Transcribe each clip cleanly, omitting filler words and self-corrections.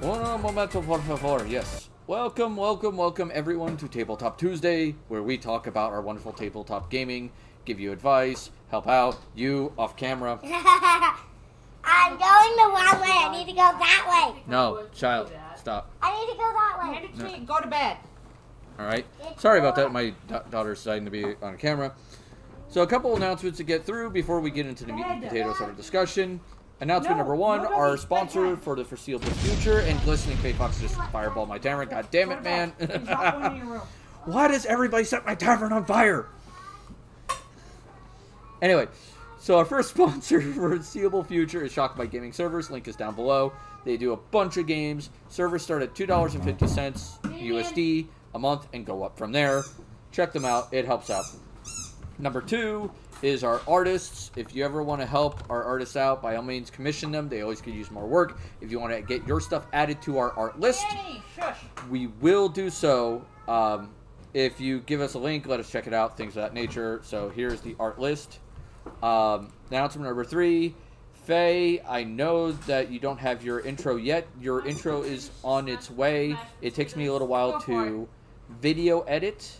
Un momento, por favor. Yes. Welcome, welcome, welcome everyone to Tabletop Tuesday, where we talk about our wonderful tabletop gaming, give you advice, help out you off camera. I'm going the wrong way. I need to go that way. No, child, stop. I need to go that way. Hand it to me and go to bed. All right. Sorry about that. My daughter's deciding to be on camera. So a couple announcements to get through before we get into the meat and potatoes of our discussion. Announcement number one, our sponsor for the foreseeable future, and glistening fate box just fireball my tavern. God damn it, man. Why does everybody set my tavern on fire? Anyway, so our first sponsor for foreseeable future is Shock by Gaming Servers. Link is down below. They do a bunch of games. Servers start at $2.50 USD a month and go up from there. Check them out. It helps out. Number two is our artists. If you ever want to help our artists out, by all means commission them. They always could use more work. If you want to get your stuff added to our art list, we will do so. If you give us a link, let us check it out, things of that nature. So here's the art list. Announcement number three, Faye, I know that you don't have your intro yet. Your intro is on its way. It takes me a little while to video edit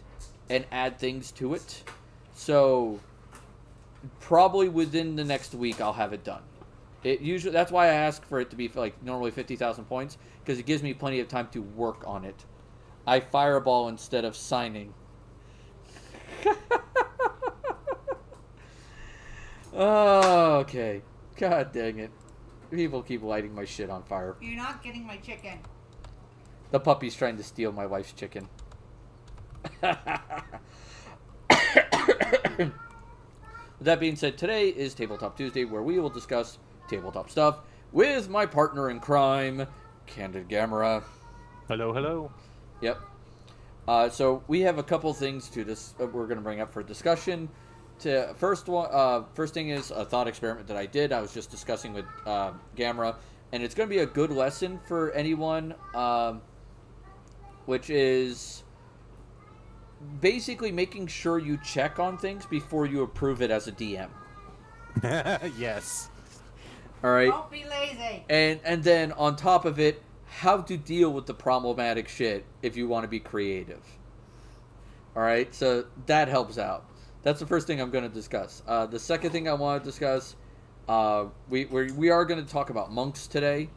and add things to it. So probably within the next week I'll have it done. That's why I ask for it to be like normally 50,000 points, because it gives me plenty of time to work on it. I fireball instead of signing. Oh, okay. God dang it. People keep lighting my shit on fire. You're not getting my chicken. The puppy's trying to steal my wife's chicken. With that being said, today is Tabletop Tuesday, where we will discuss tabletop stuff with my partner in crime, CandidGamera. Hello, hello. Yep. So we have a couple things to we're going to bring up for discussion. First thing is a thought experiment that I did. I was just discussing with Gamera, and it's going to be a good lesson for anyone, which is basically making sure you check on things before you approve it as a DM. Yes. All right. Don't be lazy. And then on top of it, how to deal with the problematic shit if you want to be creative. All right, so that helps out. That's the first thing I'm going to discuss. The second thing I want to discuss, we are going to talk about monks today,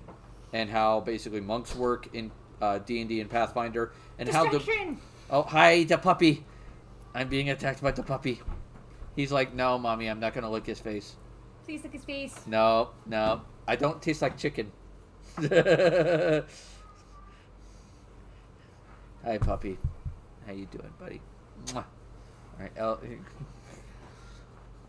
and how basically monks work in D&D and Pathfinder, and how the... Oh, hi, the puppy. I'm being attacked by the puppy. He's like, no, mommy, I'm not going to lick his face. Please lick his face. No, I don't taste like chicken. Hi, puppy. How you doing, buddy? Mwah. All right,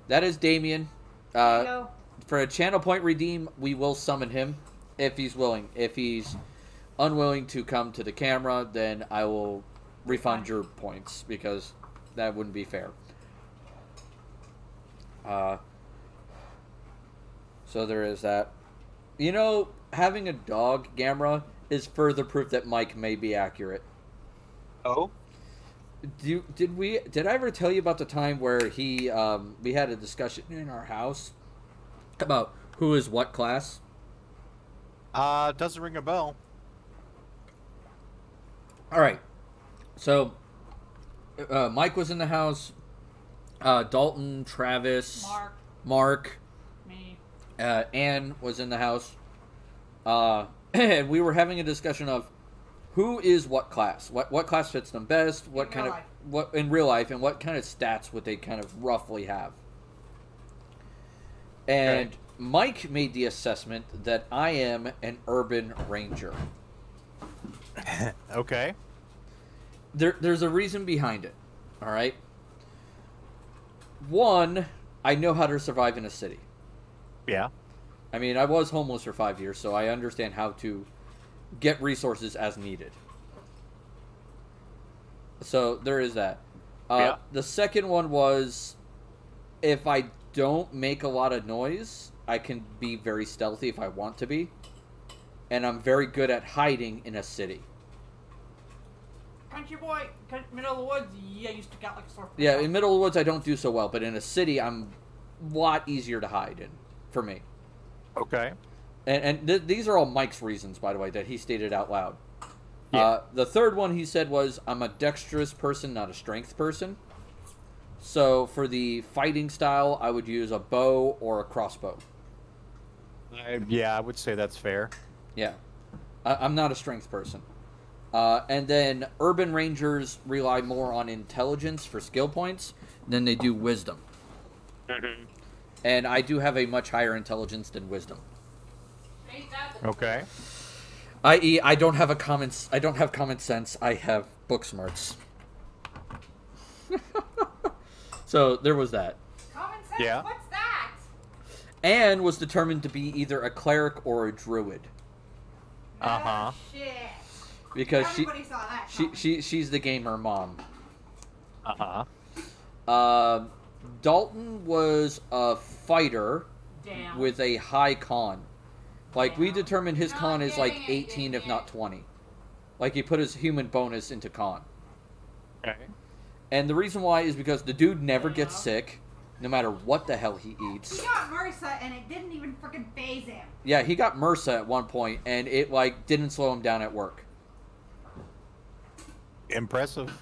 that is Damien. For a channel point redeem, we will summon him if he's willing. If he's unwilling to come to the camera, then I will refund your points, because that wouldn't be fair. So there is that. You know, having a dog, Gamera, is further proof that Mike may be accurate. Oh? Did I ever tell you about the time where we had a discussion in our house about who is what class? Doesn't ring a bell. All right. So, Mike was in the house. Dalton, Travis, Mark, me, Anne was in the house. And we were having a discussion of who is what class, what class fits them best, what in real life, and what kind of stats would they kind of roughly have. And okay. Mike made the assessment that I am an urban ranger. Okay. There's a reason behind it, all right? One, I know how to survive in a city. Yeah. I mean, I was homeless for 5 years, so I understand how to get resources as needed. So there is that. Yeah. The second one was, if I don't make a lot of noise, I can be very stealthy if I want to be. And I'm very good at hiding in a city. Country boy, middle of the woods, yeah, you stick out like a sore. Yeah, in middle of the woods I don't do so well, but in a city I'm a lot easier to hide in, for me. Okay. And these are all Mike's reasons, by the way, that he stated out loud. Yeah. The third one he said was, I'm a dexterous person, not a strength person. So for the fighting style, I would use a bow or a crossbow. Yeah, I would say that's fair. Yeah. I'm not a strength person. And then urban rangers rely more on intelligence for skill points than they do wisdom. Mm-hmm. And I do have a much higher intelligence than wisdom. Okay. I.e., I don't have common sense. I have book smarts. So there was that. Common sense? Yeah. What's that? Anne was determined to be either a cleric or a druid. Uh-huh. Shit. Because Everybody saw that she's the gamer mom. Uh-huh. Dalton was a fighter with a high con. Like, we determined his con is like 18, if not 20. Like, he put his human bonus into con. Okay. And the reason why is because the dude never gets sick, no matter what the hell he eats. He got MRSA, and it didn't even freaking phase him. Yeah, he got MRSA at one point, and it, like, didn't slow him down at work. Impressive.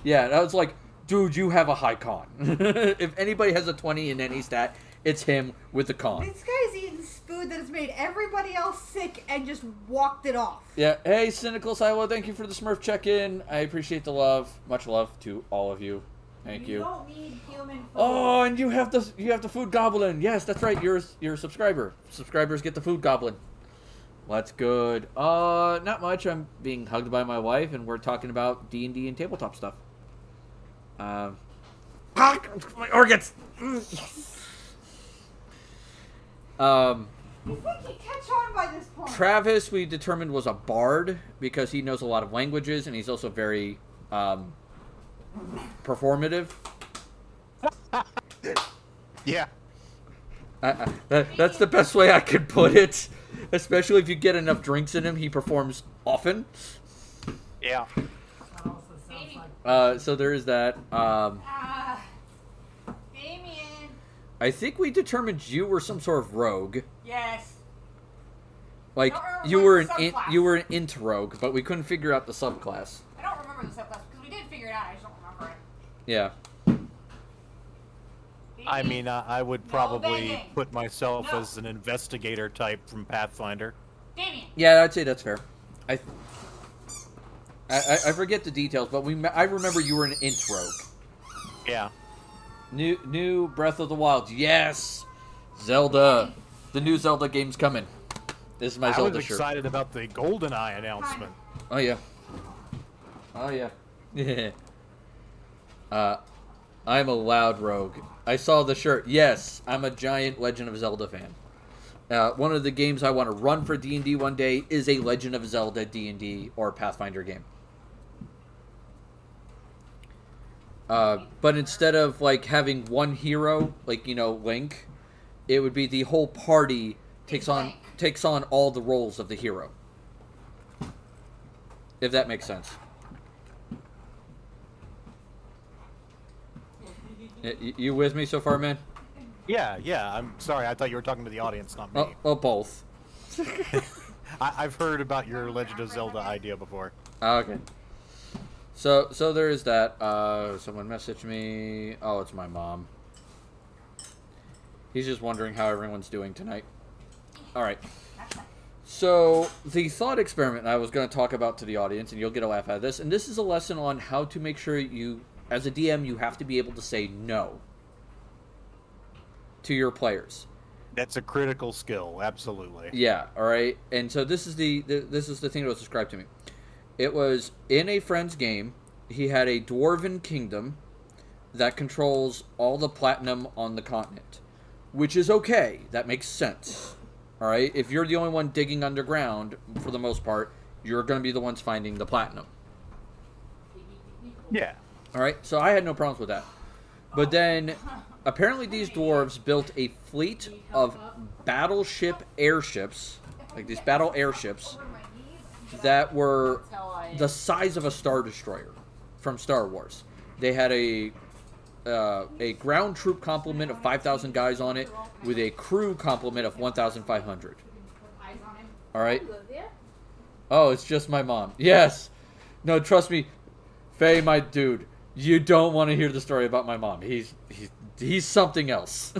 Yeah, I was like, Dude, you have a high con. If anybody has a 20 in any stat, it's him with the con. This guy's eating food that has made everybody else sick and just walked it off. Yeah. Hey, Cynical Silo, thank you for the Smurf check-in. I appreciate the love. Much love to all of you. Thank you. You don't need human food. Oh, and you have the food goblin. Yes, that's right. You're a subscriber. Subscribers get the food goblin. What's good? Not much. I'm being hugged by my wife, and we're talking about D&D and tabletop stuff. My organs. You think he'd catch on by this point? Travis, we determined, was a bard because he knows a lot of languages, and he's also very performative. Yeah. That's the best way I could put it. Especially if you get enough drinks in him, he performs often. Yeah. So there is that. Damien. I think we determined you were some sort of rogue. Yes. Like you were an int rogue, but we couldn't figure out the subclass. I don't remember the subclass because we did figure it out. I just don't remember it. Yeah. I mean, I would probably banging. put myself No. as an investigator type from Pathfinder. Damien. Yeah, I'd say that's fair. I forget the details, but I remember you were an int rogue. Yeah. New Breath of the Wild. Yes. Zelda. The new Zelda game's coming. This is my I Zelda was shirt. excited about the GoldenEye announcement. Oh yeah. Oh yeah. Yeah. I'm a loud rogue. I saw the shirt. Yes, I'm a giant Legend of Zelda fan. One of the games I want to run for D&D one day is a Legend of Zelda D&D or Pathfinder game. But instead of like having one hero, like Link, it would be the whole party takes on all the roles of the hero. If that makes sense. You with me so far, man? Yeah, yeah. I'm sorry. I thought you were talking to the audience, not me. Oh, both. I've heard about your Legend of Zelda idea before. Okay. So there is that. Someone messaged me. Oh, it's my mom. He's just wondering how everyone's doing tonight. All right. So the thought experiment I was going to talk about to the audience, and you'll get a laugh out of this, and this is a lesson on how to make sure you, as a DM, you have to be able to say no to your players. That's a critical skill, absolutely. Yeah, all right. And so this is the thing that was described to me. It was in a friend's game. He had a dwarven kingdom that controls all the platinum on the continent, which is okay. That makes sense. All right. If you're the only one digging underground, for the most part, you're going to be the ones finding the platinum. Yeah. All right. So I had no problems with that. But then, apparently, these dwarves built a fleet of battleship airships, like these battle airships, that were the size of a Star Destroyer from Star Wars. They had a ground troop complement of 5,000 guys on it with a crew complement of 1,500. All right. Oh, it's just my mom. Yes. No, trust me, Faye, my dude. You don't want to hear the story about my mom. He's something else.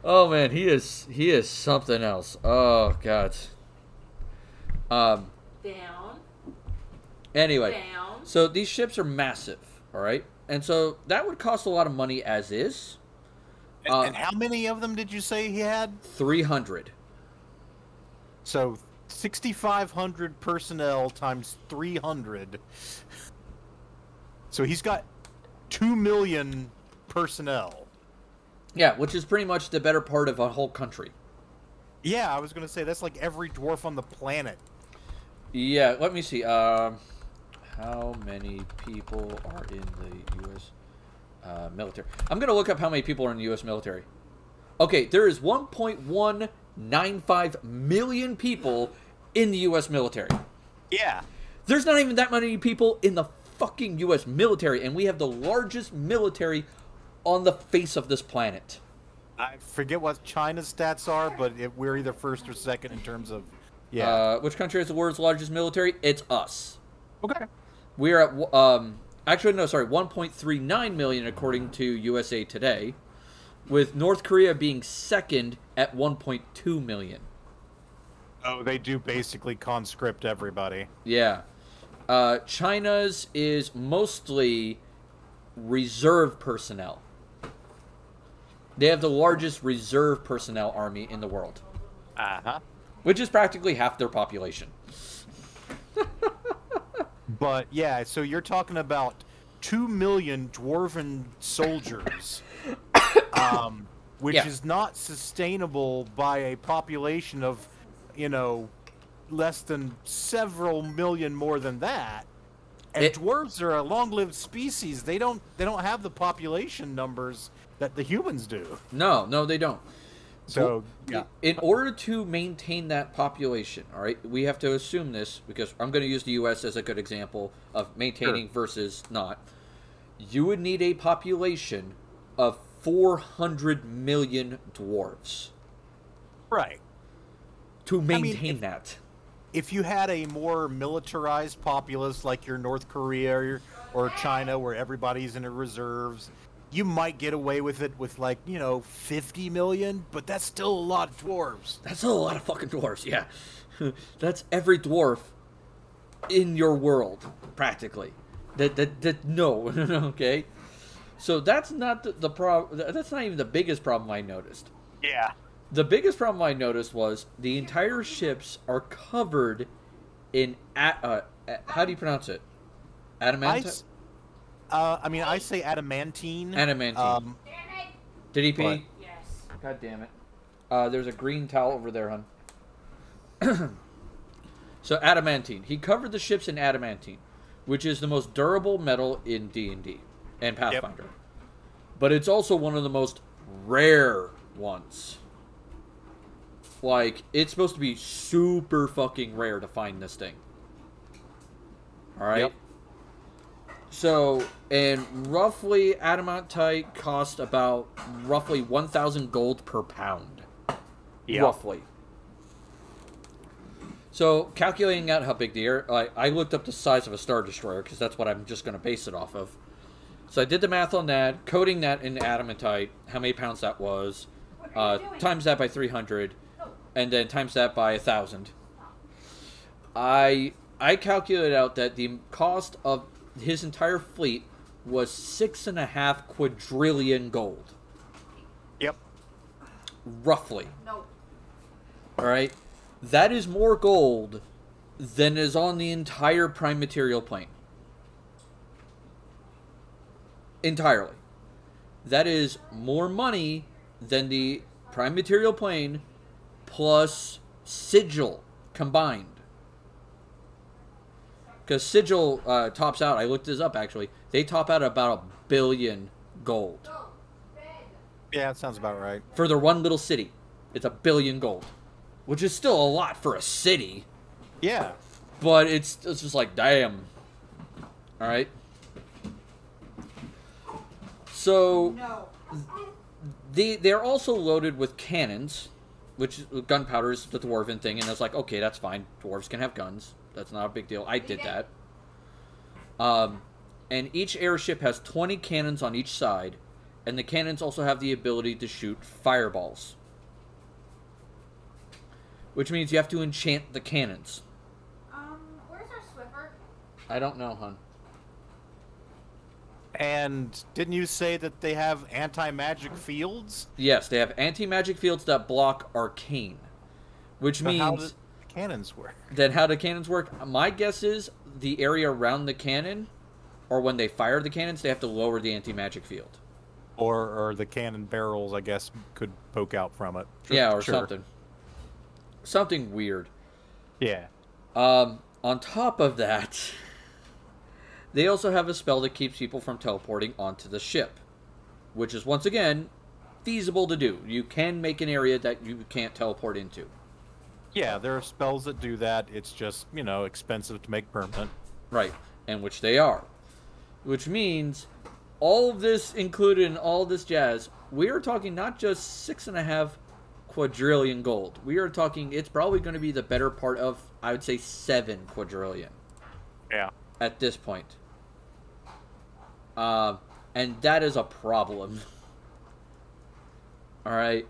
Oh man, he is something else. Oh god. Down. Anyway, Down. so these ships are massive, all right, and so that would cost a lot of money as is. And how many of them did you say he had? 300. So 6,500 personnel times 300. So he's got 2 million personnel. Yeah, which is pretty much the better part of a whole country. Yeah, I was going to say that's like every dwarf on the planet. Yeah, let me see. How many people are in the U.S. Military? I'm going to look up how many people are in the U.S. military. Okay, there is 1.195 million people in the U.S. military. Yeah. There's not even that many people in the fucking U.S. military, and we have the largest military on the face of this planet. I forget what China's stats are, but we're either first or second in terms of... Yeah. Which country has the world's largest military? It's us. Okay. We're at actually no, sorry, 1.39 million according to USA Today, with North Korea being second at 1.2 million. Oh, they do basically conscript everybody. Yeah. China's is mostly reserve personnel. They have the largest reserve personnel army in the world. Uh-huh. Which is practically half their population. But, yeah, so you're talking about 2 million dwarven soldiers, which is not sustainable by a population of, you know, less than several million more than that. And dwarves are a long-lived species. They don't have the population numbers that the humans do. No, they don't. So, yeah. In order to maintain that population, all right, we have to assume this, because I'm going to use the U.S. as a good example of maintaining versus not. You would need a population of 400 million dwarves. Right. To maintain that. If you had a more militarized populace like your North Korea or China, where everybody's in the reserves, you might get away with it with, like, you know, 50 million, but that's still a lot of dwarves. That's still a lot of fucking dwarves, yeah. That's every dwarf in your world, practically. No, okay? So that's not the problem. That's not even the biggest problem I noticed. Yeah. The biggest problem I noticed was the entire ships are covered in how do you pronounce it? Adamantite? I mean, I say adamantine. Adamantine. Did he pee? What? Yes. God damn it. There's a green towel over there, hon. So adamantine. He covered the ships in adamantine, which is the most durable metal in D&D and Pathfinder. Yep. But it's also one of the most rare ones. Like, it's supposed to be super fucking rare to find this thing. Alright? Yep. So, and roughly, adamantite cost about roughly 1,000 gold per pound. Yep. Roughly. So, calculating out how big the air... I looked up the size of a Star Destroyer, because that's what I'm just going to base it off of. So I did the math on that, coding that in adamantite, how many pounds that was, times that by 300, and then times that by 1,000. I calculated out that the cost of his entire fleet was 6.5 quadrillion gold. Yep. Roughly. No. Alright? That is more gold than is on the entire prime material plane. Entirely. That is more money than the prime material plane plus Sigil combined. Because Sigil tops out, I looked this up actually, they top out about 1 billion gold. Yeah, that sounds about right. For their one little city. It's 1 billion gold. Which is still a lot for a city. Yeah. But it's just like, damn. Alright? So, No. they're also loaded with cannons, which gunpowder is the dwarven thing, and I was like, okay, that's fine. Dwarves can have guns. That's not a big deal. I did that. And each airship has 20 cannons on each side, and the cannons also have the ability to shoot fireballs. Which means you have to enchant the cannons. Where's our Swiffer? I don't know, hon. And didn't you say that they have anti-magic fields? Yes, they have anti-magic fields that block arcane. Which means... How do the cannons work? Then how do cannons work? My guess is the area around the cannon, or when they fire the cannons, they have to lower the anti-magic field. Or the cannon barrels, I guess, could poke out from it. Yeah, or something. Something weird. Yeah. On top of that... They also have a spell that keeps people from teleporting onto the ship. Which is, once again, feasible to do. You can make an area that you can't teleport into. Yeah, there are spells that do that. It's just, you know, expensive to make permanent. Right, and which they are. Which means, all of this included in all this jazz, we are talking not just 6.5 quadrillion gold. We are talking, it's probably going to be the better part of, I would say, 7 quadrillion. Yeah. at this point. And that is a problem. Alright?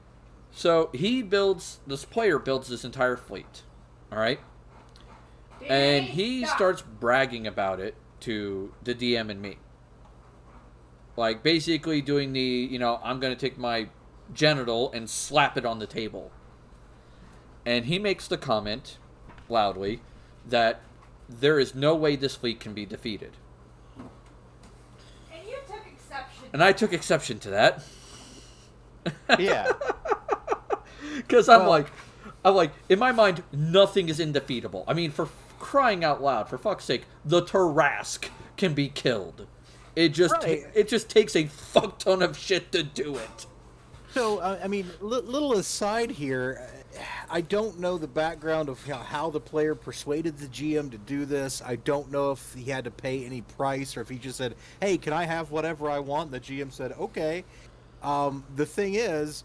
So, this player builds this entire fleet. Alright? And he starts bragging about it to the DM and me. Like, basically doing the, you know, I'm going to take my genital and slap it on the table. And he makes the comment, loudly, that there is no way this fleet can be defeated. And you took exception. And I took exception to that. Yeah. Because I'm like, in my mind, nothing is indefeatable. I mean, for crying out loud, for fuck's sake, the Tarrasque can be killed. It just takes a fuck ton of shit to do it. So, I mean, little aside here, I don't know the background of how the player persuaded the GM to do this. I don't know if he had to pay any price or if he just said, hey, can I have whatever I want? The GM said, okay. The thing is,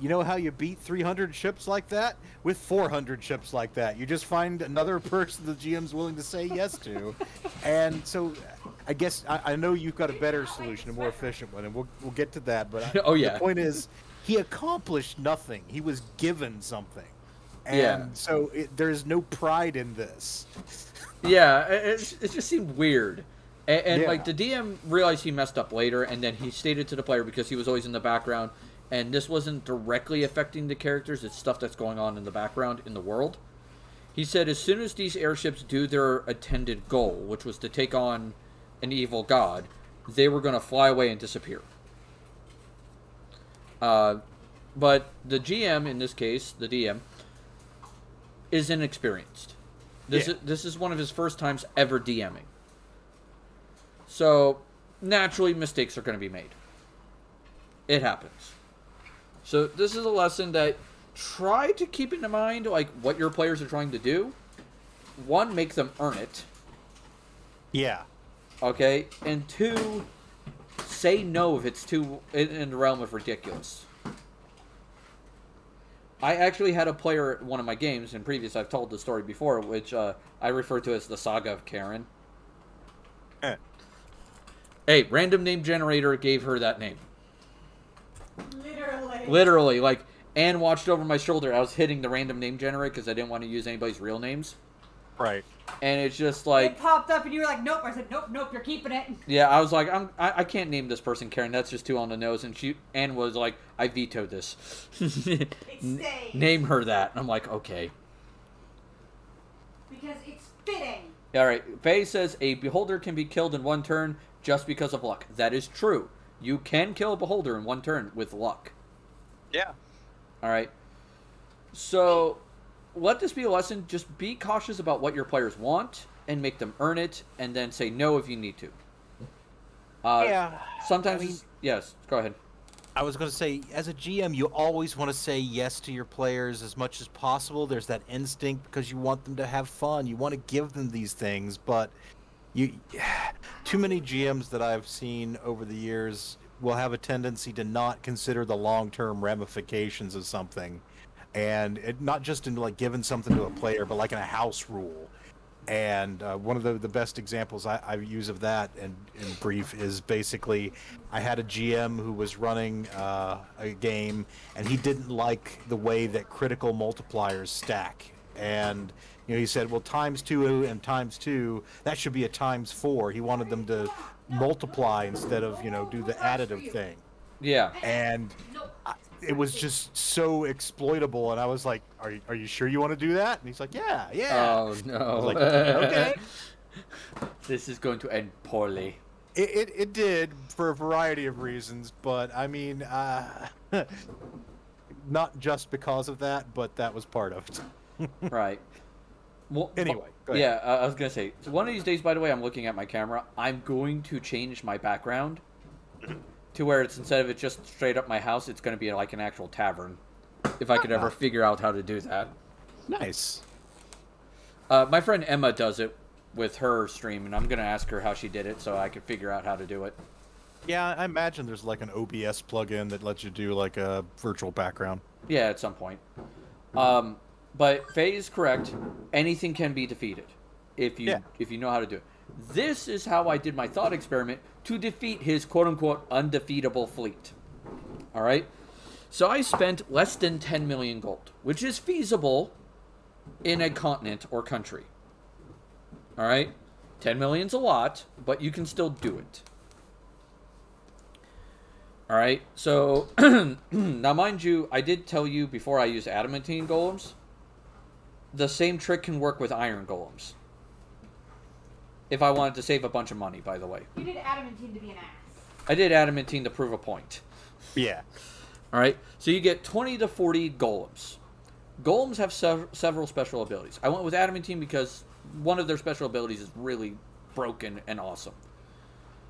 you know how you beat 300 ships like that? With 400 ships like that. You just find another person the GM's willing to say yes to. And so I guess I know you've got a better solution, a more efficient one, and we'll get to that. But oh, yeah. The point is, he accomplished nothing. He was given something. And so there's no pride in this. Yeah, it just seemed weird. And like, the DM realized he messed up later, and then he stated to the player, because he was always in the background, and this wasn't directly affecting the characters, it's stuff that's going on in the background in the world. He said as soon as these airships do their intended goal, which was to take on an evil god, they were going to fly away and disappear. But the GM, in this case, the DM, is inexperienced. This is one of his first times ever DMing. So, naturally, mistakes are going to be made. It happens. So, this is a lesson that try to keep in mind, like, what your players are trying to do. One, make them earn it. Yeah. Okay? And two, say no if it's too in the realm of ridiculous. I actually had a player at one of my games, in previous, I've told the story before, which I refer to as the Saga of Karen. Hey, random name generator gave her that name. Literally, like, Anne watched over my shoulder. I was hitting the random name generator because I didn't want to use anybody's real names. Right. And it's just like... It popped up and you were like, nope. I said, nope, you're keeping it. Yeah, I was like, I can't name this person Karen. That's just too on the nose. And Anne was like, I vetoed this. Name her that. And I'm like, okay. Because it's fitting. Alright, Faye says, a beholder can be killed in one turn just because of luck. That is true. You can kill a beholder in one turn with luck. Yeah. Alright. So, let this be a lesson. Just be cautious about what your players want and make them earn it, and then say no if you need to. Sometimes... I mean, yes, go ahead. I was going to say, as a GM, you always want to say yes to your players as much as possible. There's that instinct because you want them to have fun. You want to give them these things, but too many GMs that I've seen over the years will have a tendency to not consider the long-term ramifications of something. And not just in like giving something to a player, but like in a house rule. And one of the best examples I use of that, in brief, is basically I had a GM who was running a game, and he didn't like the way that critical multipliers stack. And he said, well, ×2 and ×2, that should be a ×4. He wanted them to multiply instead of, do the additive thing. Yeah. And it was just so exploitable, and I was like, are you sure you want to do that? And he's like, yeah. Oh, no. I was like, okay. This is going to end poorly. It did, for a variety of reasons, but, I mean, not just because of that, but that was part of it. Right. Well, anyway, go ahead. Yeah, I was going to say, one of these days, by the way, I'm looking at my camera, I'm going to change my background to where it's, instead of it just straight up my house, it's going to be like an actual tavern. If I could ever figure out how to do that. Nice. My friend Emma does it with her stream, and I'm going to ask her how she did it so I can figure out how to do it. Yeah, I imagine there's like an OBS plugin that lets you do like a virtual background. Yeah, at some point. But Faye is correct. Anything can be defeated if you know how to do it. This is how I did my thought experiment to defeat his quote-unquote undefeatable fleet. All right? So I spent less than 10 million gold, which is feasible in a continent or country. All right? 10 million's a lot, but you can still do it. All right? So, now mind you, I did tell you before I used adamantine golems, the same trick can work with iron golems. If I wanted to save a bunch of money, by the way. You did adamantine to be an ass. I did adamantine to prove a point. Yeah. All right? So you get 20 to 40 golems. Golems have several special abilities. I went with adamantine because one of their special abilities is really broken and awesome.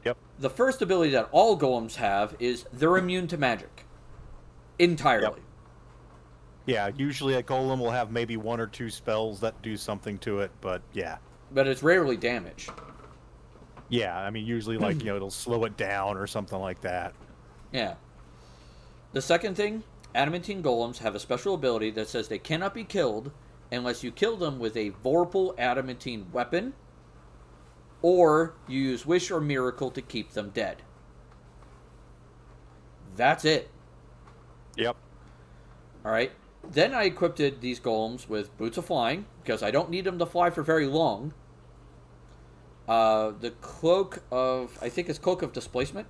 Yep. The first ability that all golems have is they're immune to magic. Entirely. Yep. Yeah, usually a golem will have maybe 1 or 2 spells that do something to it, but yeah. But it's rarely damage. Yeah, I mean, usually, like, it'll slow it down or something like that. Yeah. The second thing, adamantine golems have a special ability that says they cannot be killed unless you kill them with a vorpal adamantine weapon, or you use wish or miracle to keep them dead. That's it. Yep. Alright. Then I equipped these golems with boots of flying, because I don't need them to fly for very long. The cloak of... I think it's cloak of displacement.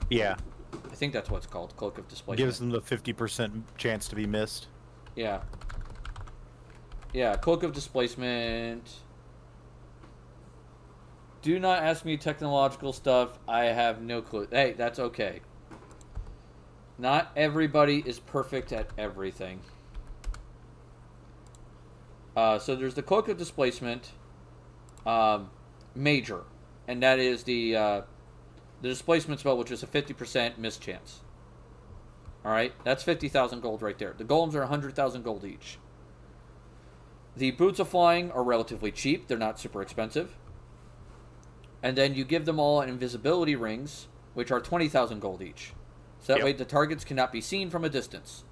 Yeah. I think that's what it's called, cloak of displacement. Gives them the 50% chance to be missed. Yeah. Yeah, cloak of displacement. Do not ask me technological stuff. I have no clue. Hey, that's okay. Not everybody is perfect at everything. So there's the cloak of displacement, major, and that is the displacement spell, which is a 50% miss chance. All right, that's 50,000 gold right there. The golems are 100,000 gold each. The boots of flying are relatively cheap; they're not super expensive. And then you give them all invisibility rings, which are 20,000 gold each. So that way the targets cannot be seen from a distance.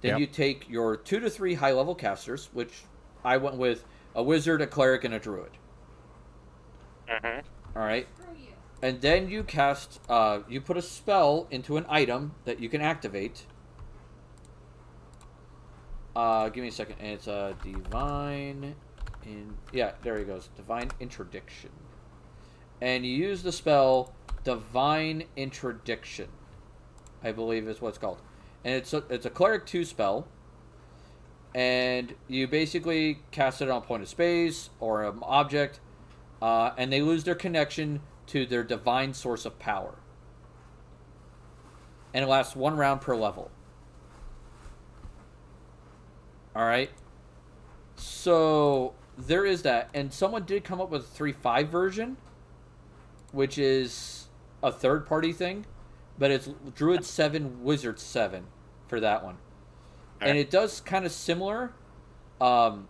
Then you take your 2 to 3 high-level casters, which I went with a wizard, a cleric, and a druid. Alright. And then you cast, you put a spell into an item that you can activate. Give me a second. And it's a divine... yeah, there he goes. Divine Interdiction. And you use the spell Divine Interdiction, I believe is what it's called. And it's a Cleric 2 spell. And you basically cast it on a point of space or an object. And they lose their connection to their divine source of power. And it lasts 1 round per level. Alright. So, there is that. And someone did come up with a 3.5 version, which is a third-party thing. But it's Druid 7, Wizard 7 for that one. And it does kind of similar. Upon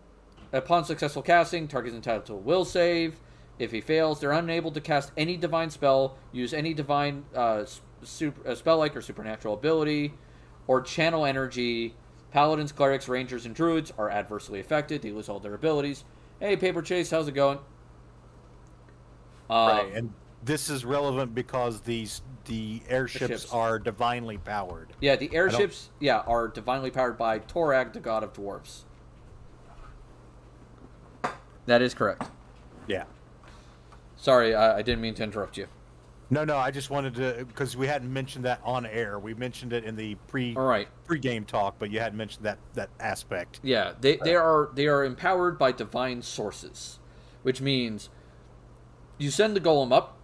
successful casting, target's entitled to a will save. If he fails, they're unable to cast any divine spell, use any divine spell-like or supernatural ability, or channel energy. Paladins, clerics, rangers, and druids are adversely affected. They lose all their abilities. Hey, Paper Chase, how's it going? Right, and this is relevant because the airships are divinely powered. Yeah, the airships, are divinely powered by Torag, the god of dwarves. That is correct. Yeah. Sorry, I didn't mean to interrupt you. No, I just wanted to, because we hadn't mentioned that on air. We mentioned it in the pre-game talk, but you hadn't mentioned that aspect. Yeah, they are empowered by divine sources, which means you send the golem up,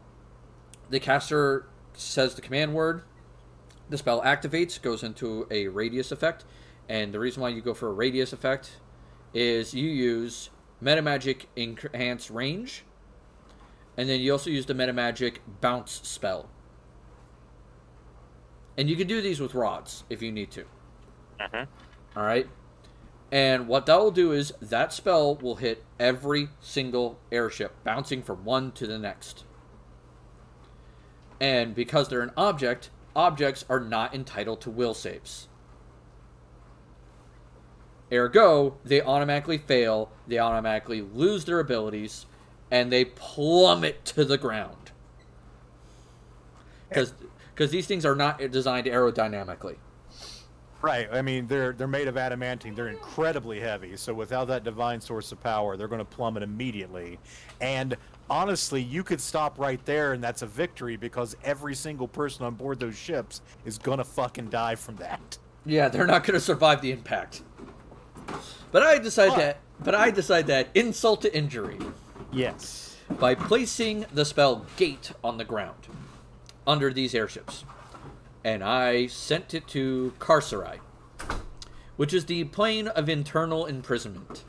the caster says the command word, the spell activates, goes into a radius effect, and the reason why you go for a radius effect is you use Metamagic Enhance Range, and then you also use the Metamagic Bounce spell. And you can do these with rods if you need to. Alright? And what that will do is that spell will hit every single airship, bouncing from one to the next. And because they're an object, objects are not entitled to will saves. Ergo, they automatically fail, they automatically lose their abilities, and they plummet to the ground. Because these things are not designed aerodynamically. Right. I mean, they're made of adamantine. They're incredibly heavy. So without that divine source of power, they're going to plummet immediately. And honestly, you could stop right there, and that's a victory because every single person on board those ships is going to fucking die from that. Yeah, they're not going to survive the impact. But I decide that insult to injury. Yes. By placing the spell Gate on the ground under these airships. And I sent it to Carcerai, which is the plane of internal imprisonment.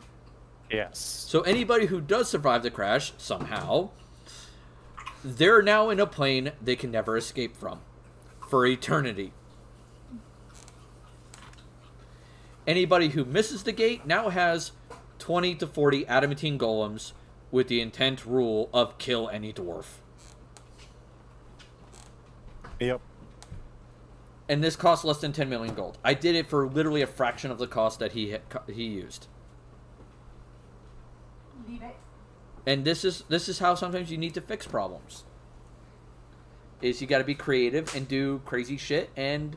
Yes. So anybody who does survive the crash, somehow, they're now in a plane they can never escape from. For eternity. Anybody who misses the gate now has 20 to 40 adamantine golems with the intent rule of kill any dwarf. Yep. And this costs less than 10 million gold. I did it for literally a fraction of the cost that he used. Leave it. And this is how sometimes you need to fix problems. Is you got to be creative and do crazy shit and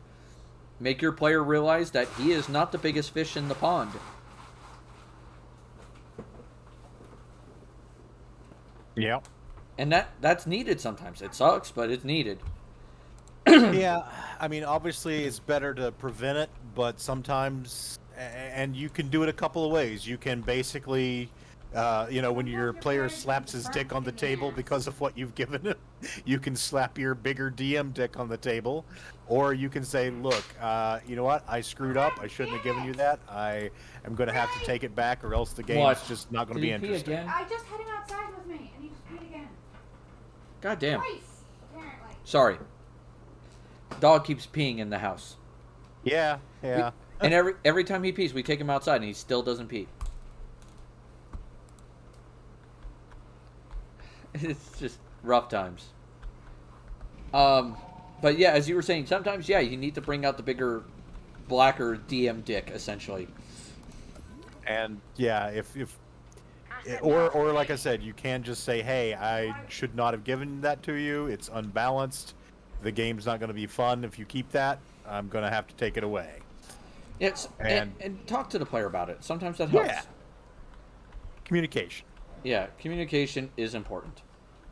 make your player realize that he is not the biggest fish in the pond. Yep. And that's needed sometimes. It sucks, but it's needed. Yeah, I mean, obviously it's better to prevent it, but sometimes, and you can do it a couple of ways. You can basically, when your player slaps his dick on the table because of what you've given him, you can slap your bigger DM dick on the table, or you can say, look, you know what, I screwed up, I shouldn't have given you that, I am going to have to take it back, or else the game's just not going to be interesting. I just had him outside with me, and he just peed again. God damn. Twice, apparently. Sorry. Dog keeps peeing in the house. Yeah. And every time he pees, we take him outside, and he still doesn't pee. It's just rough times. But yeah, as you were saying, sometimes, yeah, you need to bring out the bigger, blacker DM dick, essentially. And yeah, or like I said, you can just say, hey, I should not have given that to you. It's unbalanced. The game's not going to be fun if you keep that. I'm going to have to take it away. Yes, and talk to the player about it. Sometimes that helps. Yeah. Communication. Yeah, communication is important.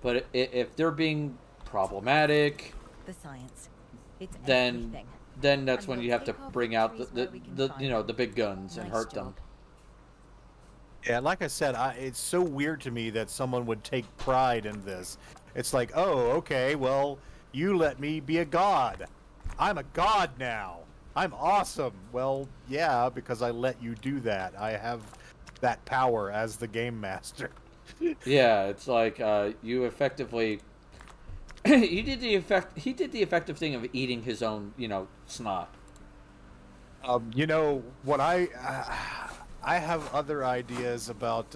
But if they're being problematic, the science, it's then that's when you have to bring out the big guns and hurt them. Yeah, like I said, it's so weird to me that someone would take pride in this. It's like, oh, okay, well, you let me be a god. I'm a god now. I'm awesome. Well, yeah, because I let you do that. I have that power as the game master. Yeah, it's like you effectively he did the effective thing of eating his own, snot. What I have other ideas about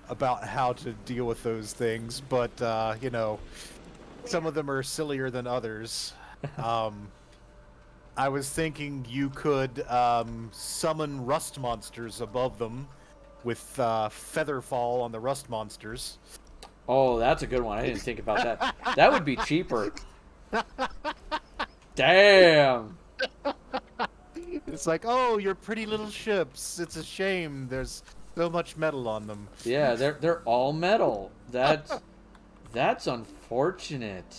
about how to deal with those things, but some of them are sillier than others. I was thinking you could summon rust monsters above them with featherfall on the rust monsters. Oh, that's a good one. I didn't think about that. That would be cheaper. Damn. It's like, oh, your pretty little ships. It's a shame there's so much metal on them. Yeah, they're all metal. That's unfortunate.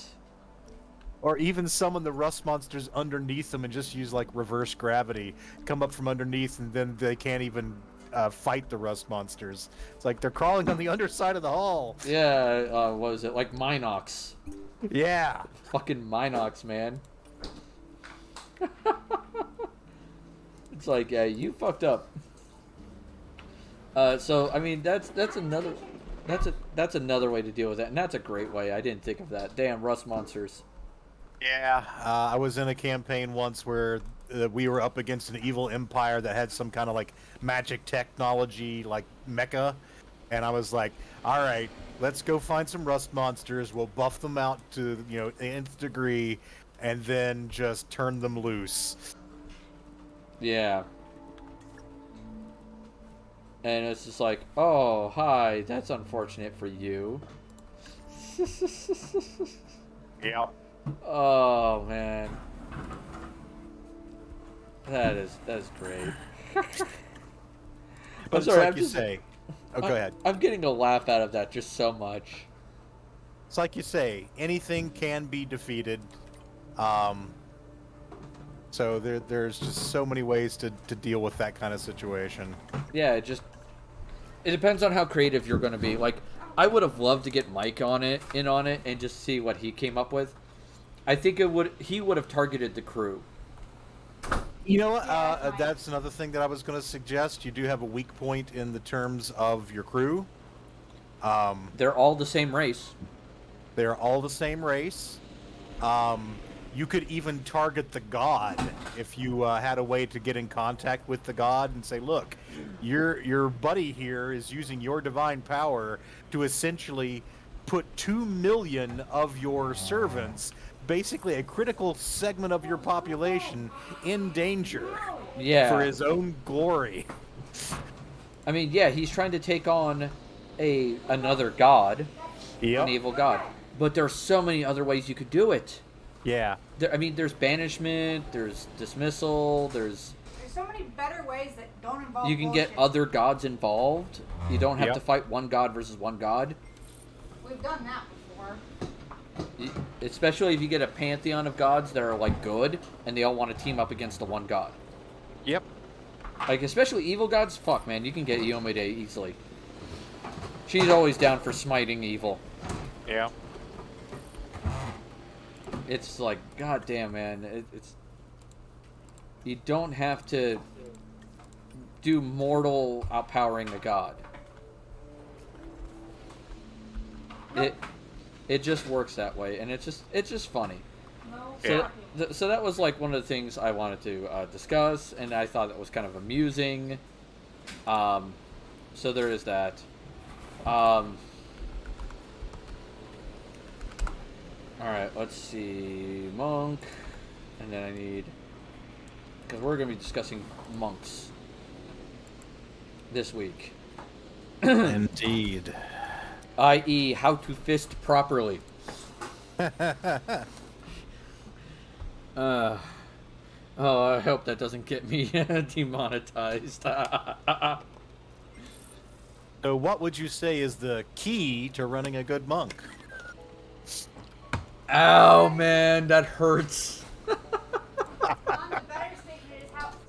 Or even summon the rust monsters underneath them and just use like reverse gravity. Come up from underneath and then they can't even fight the rust monsters. It's like they're crawling on the underside of the hull. Yeah, what was it? Like Minox. Yeah. Fucking Minox, man. It's like, yeah, you fucked up. So I mean, that's another way to deal with that, and that's a great way. I didn't think of that. Damn, rust monsters. Yeah, I was in a campaign once where we were up against an evil empire that had some kind of like magic technology, like mecha, and I was like, all right, let's go find some rust monsters. We'll buff them out to the nth degree, and then just turn them loose. Yeah. And it's just like, oh, hi, that's unfortunate for you. Yeah. Oh, man. That is great. But I'm sorry, it's like you say. Oh, go ahead. I'm getting a laugh out of that just so much. It's like you say, anything can be defeated. So there's just so many ways to deal with that kind of situation. Yeah, it depends on how creative you're going to be. Like, I would have loved to get Mike on it and just see what he came up with. I think he would have targeted the crew. You know what? That's another thing that I was going to suggest. You do have a weak point in the terms of your crew. They're all the same race. They're all the same race. You could even target the god if you had a way to get in contact with the god and say, look, your buddy here is using your divine power to essentially put 2 million of your servants, basically a critical segment of your population, in danger for his own glory. I mean, yeah, he's trying to take on another god, Yep. an evil god. But there's so many other ways you could do it. Yeah. There's banishment, there's dismissal, There's so many better ways that don't involve you can bullshit. get other gods involved. You don't have Yep. to fight one god versus one god. We've done that before. Especially if you get a pantheon of gods that are, like, good, and they all want to team up against the one god. Yep. Like, especially evil gods, fuck, man, you can get Iomide easily. She's always down for smiting evil. Yeah. It's like, goddamn, man, it's... You don't have to do mortal outpowering a god. It just works that way, and it's just funny. So that was like one of the things I wanted to discuss, and I thought that was kind of amusing. So there is that. Alright, let's see. Monk. And then I need... Because we're going to be discussing monks this week. Indeed. I.e., how to fist properly. Oh, I hope that doesn't get me demonetized. So what would you say is the key to running a good monk? Ow, man, that hurts. The better statement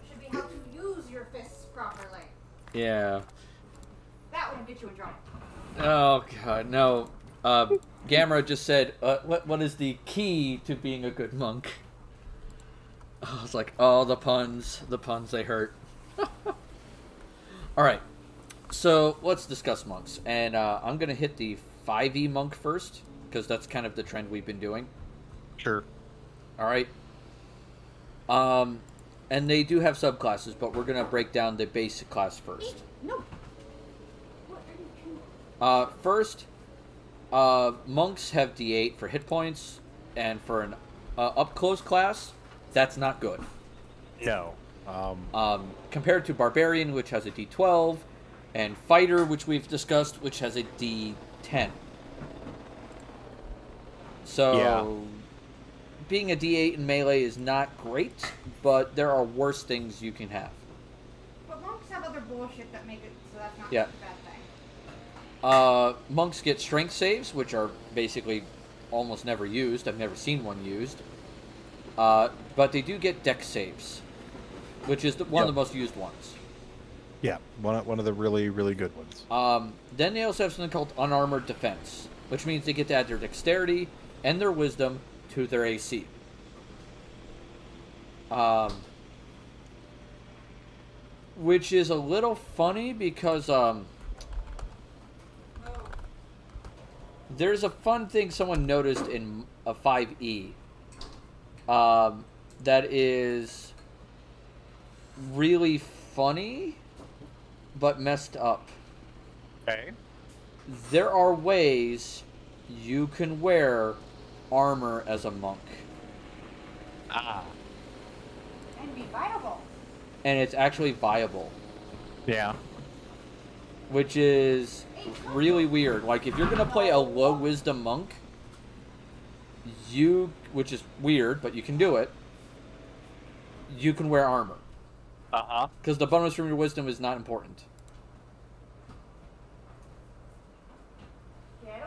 should be how to use your fists properly. Yeah. That wouldn't get you in trouble. Oh, God, no. Gamera just said, what is the key to being a good monk? I was like, oh, the puns, they hurt. Alright, so let's discuss monks. And I'm going to hit the 5e monk first, because that's kind of the trend we've been doing. Sure. Alright. And they do have subclasses, but we're going to break down the basic class first. No. First, monks have D8 for hit points, and for an up-close class, that's not good. No. Compared to Barbarian, which has a D12, and Fighter, which we've discussed, which has a D10. So, being a D8 in Melee is not great, but there are worse things you can have. But monks have other bullshit that make it so that's not Yeah. such a bad thing. Monks get strength saves, which are basically almost never used. I've never seen one used. But they do get dex saves, which is one of the most used ones. Yeah, one of the really, really good ones. Then they also have something called Unarmored Defense, which means they get to add their dexterity and their wisdom to their AC. Which is a little funny because there's a fun thing someone noticed in a 5e that is really funny but messed up. Okay. There are ways you can wear armor as a monk. And be viable. And it's actually viable. Yeah. which is really weird. Like, if you're going to play a low wisdom monk, which is weird, but you can do it, you can wear armor. Uh-huh. Because the bonus from your wisdom is not important.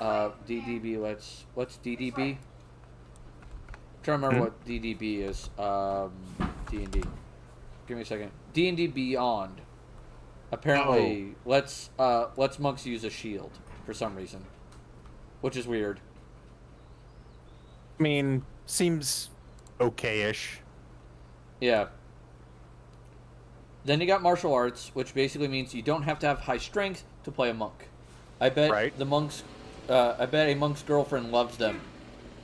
DDB, let's DDB. I'm trying to remember what DDB is. D&D. Give me a second. D&D Beyond. Apparently, lets monks use a shield for some reason, which is weird. I mean, seems okay-ish. Yeah. Then you got martial arts, which basically means you don't have to have high strength to play a monk. I bet a monk's girlfriend loves them.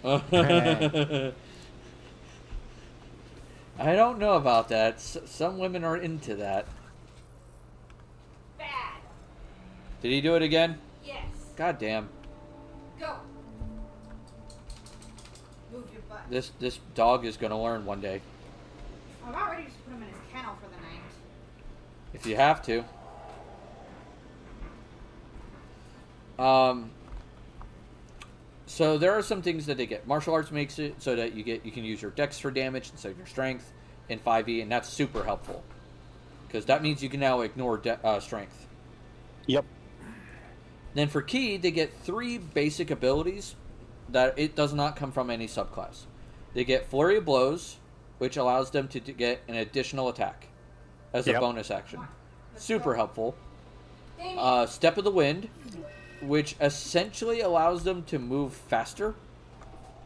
I don't know about that. Some women are into that. Bad. Did he do it again? Yes. God damn. Go. Move your butt. This dog is gonna learn one day. I'm about ready to just put him in his kennel for the night. If you have to. So there are some things that they get. Martial arts makes it so that you can use your dex for damage instead of your strength in 5e, and that's super helpful. Because that means you can now ignore strength. Yep. Then for key, they get 3 basic abilities that it does not come from any subclass. They get Flurry of Blows, which allows them to get an additional attack as a bonus action. Super helpful. Step of the Wind, which essentially allows them to move faster.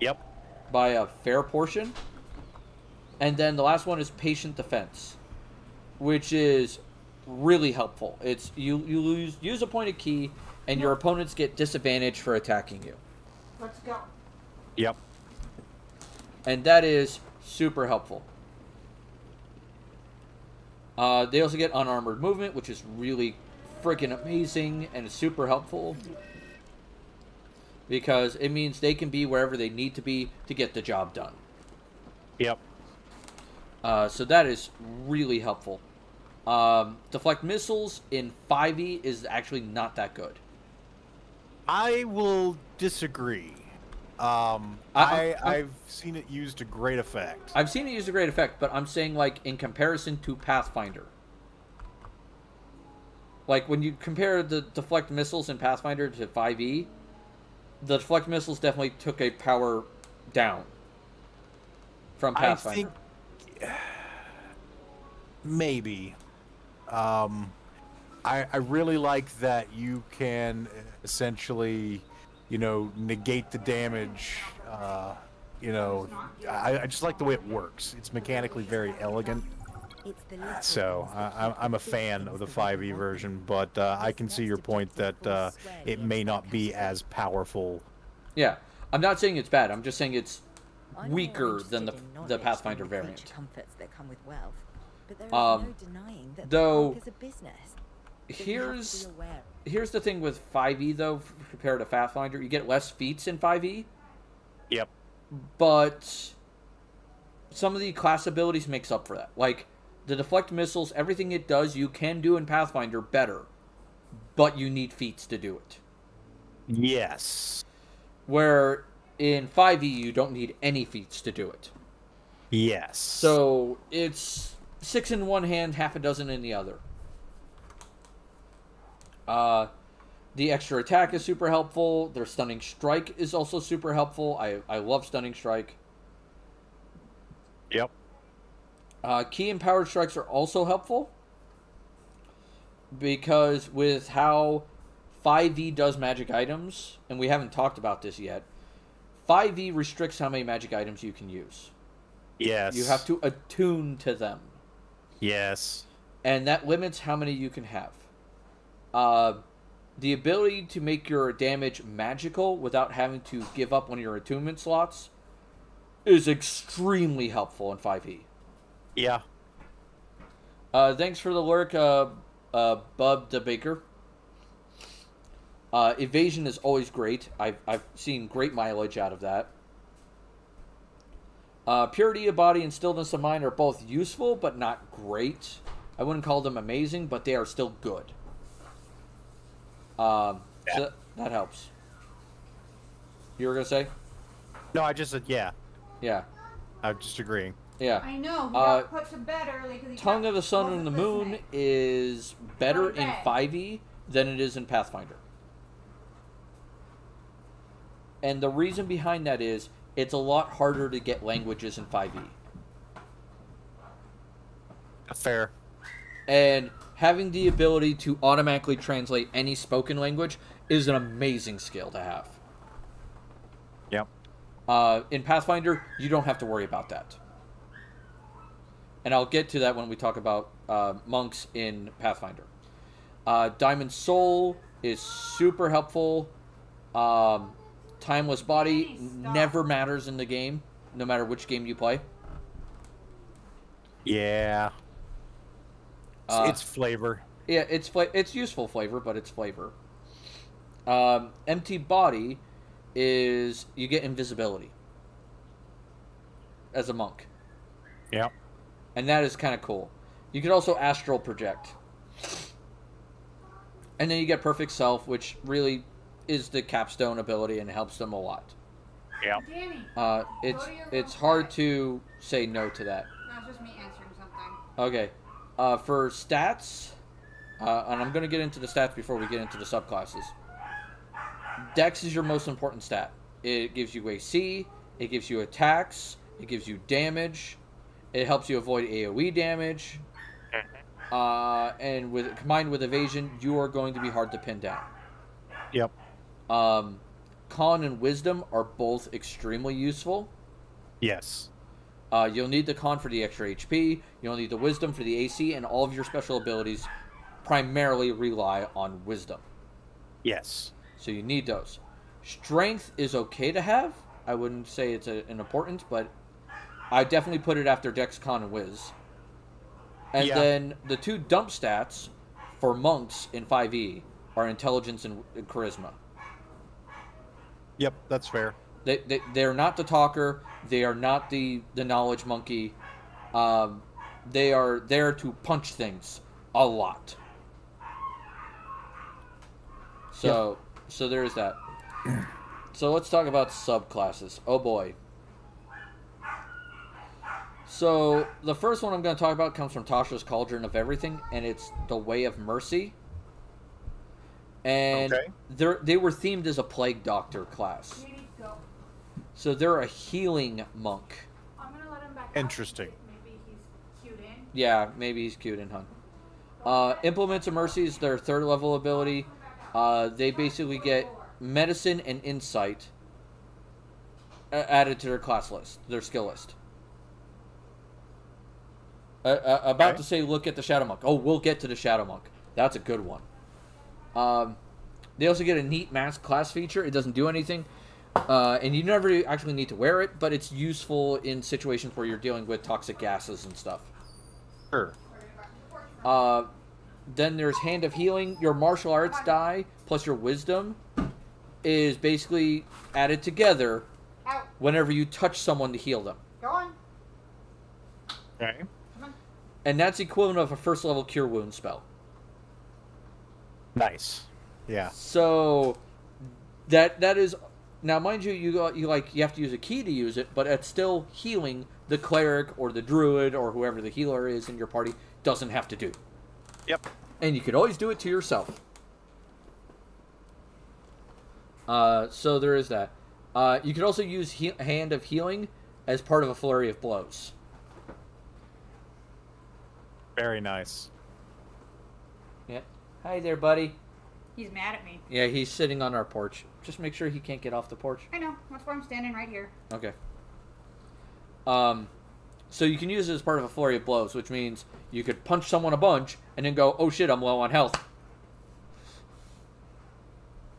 Yep. By a fair portion. And then the last one is Patient Defense, which is really helpful. It's you use a point of key, and your opponents get disadvantage for attacking you. Let's go. Yep. And that is super helpful. They also get Unarmored Movement, which is really freaking amazing and super helpful. Because it means they can be wherever they need to be to get the job done. Yep. So that is really helpful. Deflect Missiles in 5e is actually not that good. I will disagree. I've seen it used to great effect. I've seen it used to great effect, but I'm saying, like, in comparison to Pathfinder. Like, when you compare the Deflect Missiles in Pathfinder to 5e, the Deflect Missiles definitely took a power down from Pathfinder. I think maybe. I really like that you can essentially, negate the damage. I just like the way it works. It's mechanically very elegant. So I'm a fan of the 5e version, but I can see your point that it may not be as powerful. Yeah, I'm not saying it's bad. I'm just saying it's weaker than the Pathfinder variant. Comforts that come with wealth, but there is no denying that though, is a business. here's the thing with 5e though, compared to Pathfinder, you get less feats in 5e. Yep. But some of the class abilities makes up for that. Like the Deflect Missiles, everything it does, you can do in Pathfinder better, but you need feats to do it. Yes. Where in 5e, you don't need any feats to do it. Yes. So it's 6 in one hand, half a dozen in the other. The extra attack is super helpful. Their Stunning Strike is also super helpful. I love Stunning Strike. Yep. Key and Powered Strikes are also helpful. Because with how 5e does magic items, and we haven't talked about this yet, 5e restricts how many magic items you can use. Yes. You have to attune to them. Yes. And that limits how many you can have. The ability to make your damage magical without having to give up one of your attunement slots is extremely helpful in 5e. Yeah. Thanks for the lurk, Bub the Baker. Evasion is always great. I've seen great mileage out of that. Purity of Body and Stillness of Mind are both useful, but not great. I wouldn't call them amazing, but they are still good. So that helps. You were gonna say? No, I just said yeah. Yeah. I'm just agreeing. Yeah. I know. He got put to bed early because he Tongue of the Sun and the Moon listening. is better in Okay. 5e than it is in Pathfinder. And the reason behind that is it's a lot harder to get languages in 5e. Fair. And having the ability to automatically translate any spoken language is an amazing skill to have. Yep. In Pathfinder, you don't have to worry about that. And I'll get to that when we talk about monks in Pathfinder. Diamond Soul is super helpful. Timeless Body never matters in the game, no matter which game you play. Yeah. It's flavor. Yeah, it's useful flavor, but it's flavor. Empty Body is you get invisibility as a monk. Yep. And that is kind of cool. You can also astral project. And then you get Perfect Self, which really is the capstone ability and helps them a lot. Yeah. Danny. It's hard to say no to that. No, it's just me answering something. Okay. For stats, and I'm going to get into the stats before we get into the subclasses. Dex is your most important stat. It gives you AC, it gives you attacks, it gives you damage, it helps you avoid AoE damage, and combined with evasion, you are going to be hard to pin down. Yep. Con and Wisdom are both extremely useful. Yes. You'll need the Con for the extra HP, you'll need the Wisdom for the AC, and all of your special abilities primarily rely on Wisdom. Yes. So you need those. Strength is okay to have. I wouldn't say it's an importance, but I definitely put it after Dex, Con, and Wiz. And then the two dump stats for monks in 5e are Intelligence and Charisma. Yep, that's fair. They're not the talker. They are not the knowledge monkey. They are there to punch things a lot. So there is that. So let's talk about subclasses. Oh boy. So the first one I'm going to talk about comes from Tasha's Cauldron of Everything, and it's the Way of Mercy. And they were themed as a Plague Doctor class. Go. So they're a healing monk. I'm gonna let him back. Interesting. Maybe he's cued in. Yeah, maybe he's cute in Hun. Implements of Mercy is their third level ability. They basically get medicine and insight added to their class list, their skill list. About to say, look at the Shadow Monk. Oh, we'll get to the Shadow Monk. That's a good one. They also get a neat mask class feature. It doesn't do anything. And you never actually need to wear it, but it's useful in situations where you're dealing with toxic gases and stuff. Sure. Then there's Hand of Healing. Your martial arts die plus your wisdom is basically added together Out. whenever you touch someone to heal them. Go on. Okay. And that's equivalent of a first level Cure Wounds spell. Nice. Yeah. So that is now, mind you, you have to use a key to use it, but it's still healing the cleric or the druid or whoever the healer is in your party doesn't have to do. Yep. And you could always do it to yourself. So there is that. You could also use Hand of Healing as part of a flurry of blows. Very nice. Yeah. Hi there, buddy. He's mad at me. Yeah, he's sitting on our porch. Just make sure he can't get off the porch. I know. That's why I'm standing right here. Okay. So you can use it as part of a flurry of blows, which means you could punch someone a bunch and then go, oh shit, I'm low on health.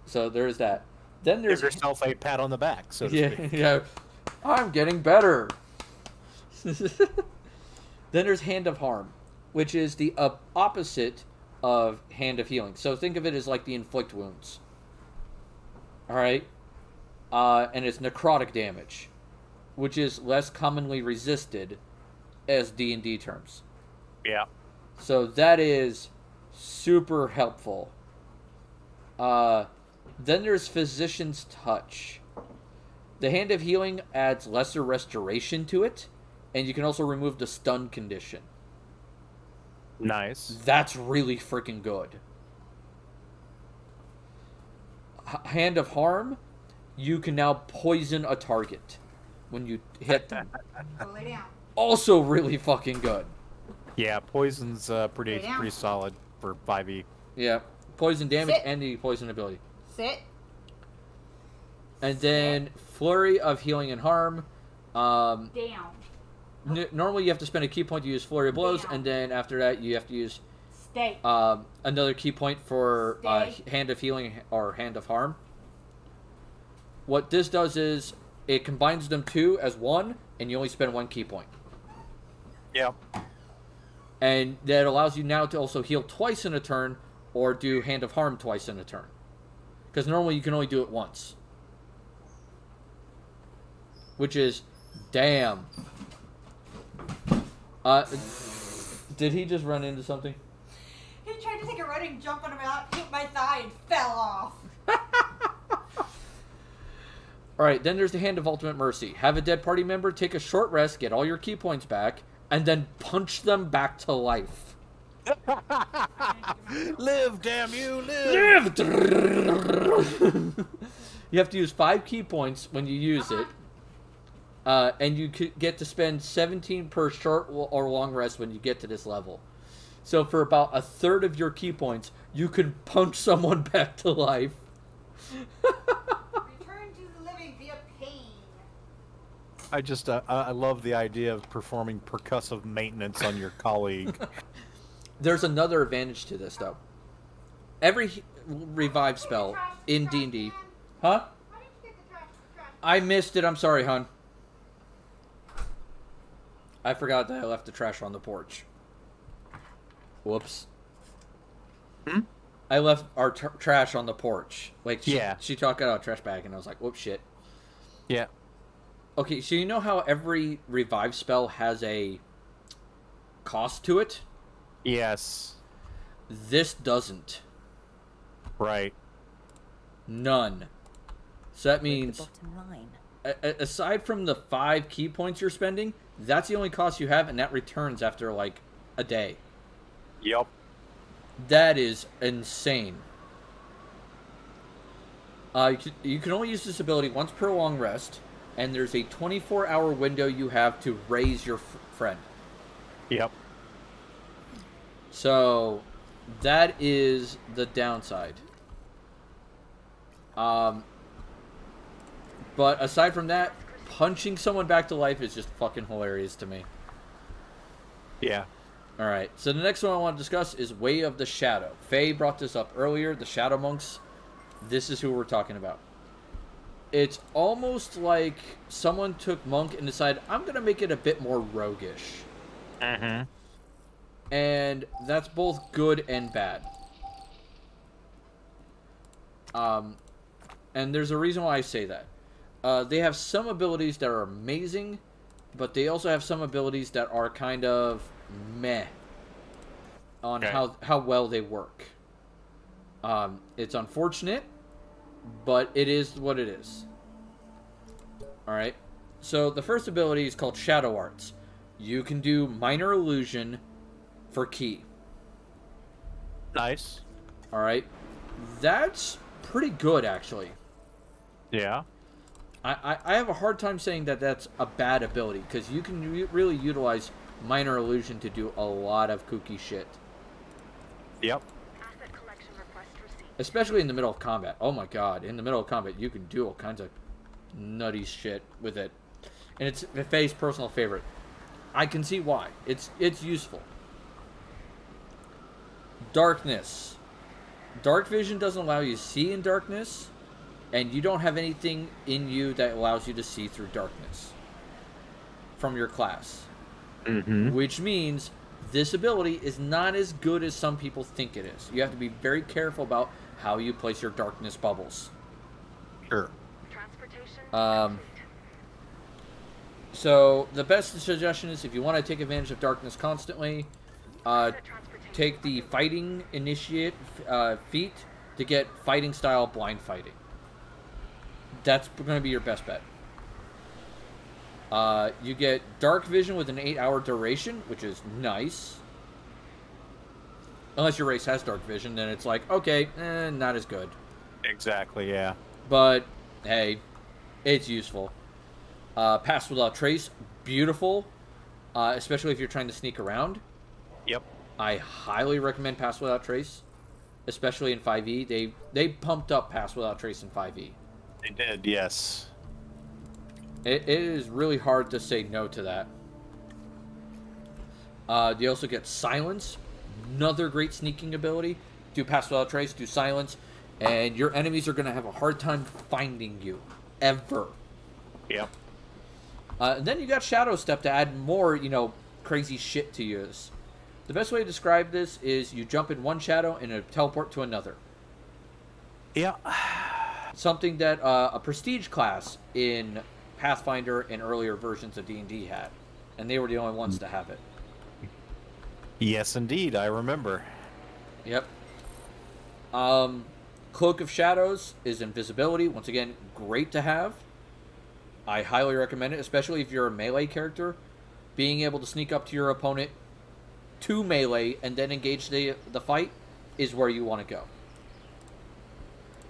So there's that. Then there's Give yourself a pat on the back, so to speak. yeah. I'm getting better. Then there's Hand of Harm, which is the opposite of Hand of Healing. So think of it as like the Inflict Wounds. Alright? And it's necrotic damage, which is less commonly resisted as D&D terms. Yeah. So that is super helpful. Then there's Physician's Touch. The Hand of Healing adds lesser restoration to it, and you can also remove the stun condition. Nice. That's really freaking good. Hand of Harm, you can now poison a target when you hit them. Go lay down. Also really fucking good. Yeah, poison's pretty solid for 5e. Yeah, poison damage Sit. and the poison ability. Sit. And then Flurry of Healing and Harm. Down. Normally you have to spend a key point to use Flurry of Blows, Down. and then after that you have to use Stay. another key point for Stay. Hand of Healing or Hand of Harm. What this does is it combines them two as one, and you only spend one key point. Yeah. And that allows you now to also heal twice in a turn, or do Hand of Harm twice in a turn. Because normally you can only do it once. Which is, damn. Did he just run into something? He tried to take a running jump on him out, hit my thigh, and fell off. Alright, then there's the Hand of Ultimate Mercy. Have a dead party member take a short rest, get all your key points back, and then punch them back to life. Live, damn you, live! Live! You have to use 5 key points when you use it. And you get to spend 17 per short or long rest when you get to this level. So for about a third of your key points, you can punch someone back to life. Return to the living via pain. I just, I love the idea of performing percussive maintenance on your colleague. There's another advantage to this, though. Every revive spell in D&D... Huh? Why didn't you get the trash? I missed it. I'm sorry, hon. I forgot that I left the trash on the porch. Whoops. I left our trash on the porch. Like, she took out a trash bag, and I was like, whoops, shit. Yeah. Okay, so you know how every revive spell has a cost to it? Yes. This doesn't. Right. None. So that With the means, bottom line. aside from the 5 key points you're spending, that's the only cost you have, and that returns after, like, a day. Yup. That is insane. You can only use this ability once per long rest, and there's a 24-hour window you have to raise your friend. Yep. So, that is the downside. But aside from that, punching someone back to life is just fucking hilarious to me. Yeah. Alright, so the next one I want to discuss is Way of the Shadow. Faye brought this up earlier, the Shadow Monks. This is who we're talking about. It's almost like someone took Monk and decided, I'm going to make it a bit more roguish. Mm-hmm. And that's both good and bad. And there's a reason why I say that. They have some abilities that are amazing, but they also have some abilities that are kind of meh on how well they work. It's unfortunate, but it is what it is. Alright, so the first ability is called Shadow Arts. You can do Minor Illusion for key. Nice. Alright, that's pretty good, actually. Yeah. I have a hard time saying that that's a bad ability, because you can really utilize Minor Illusion to do a lot of kooky shit. Yep. Especially in the middle of combat. Oh my god, in the middle of combat you can do all kinds of nutty shit with it. And it's Faye's personal favorite. I can see why. It's useful. Darkness. Dark vision doesn't allow you to see in darkness, and you don't have anything in you that allows you to see through darkness from your class. Mm-hmm. Which means this ability is not as good as some people think it is. You have to be very careful about how you place your darkness bubbles. Sure. So the best suggestion is, if you want to take advantage of darkness constantly, take the Fighting Initiate feat, to get fighting style blind fighting. That's going to be your best bet. You get dark vision with an 8-hour duration, which is nice. Unless your race has dark vision, then it's like, okay, not as good. Exactly, yeah. But, hey, it's useful. Pass without trace, beautiful. Especially if you're trying to sneak around. Yep. I highly recommend Pass Without Trace, especially in 5e. They pumped up Pass Without Trace in 5e. They did, yes. It is really hard to say no to that. You also get Silence, another great sneaking ability. Do Pass Without Trace, do Silence, and your enemies are going to have a hard time finding you, ever. Yep. And then you got Shadow Step to add more, crazy shit to use. The best way to describe this is you jump in one shadow and it teleport to another. Yeah. Something that a prestige class in Pathfinder and earlier versions of D&D had. And they were the only ones to have it. Yes, indeed. I remember. Yep. Cloak of Shadows is invisibility. Once again, great to have. I highly recommend it, especially if you're a melee character. Being able to sneak up to your opponent to melee and then engage the fight is where you want to go.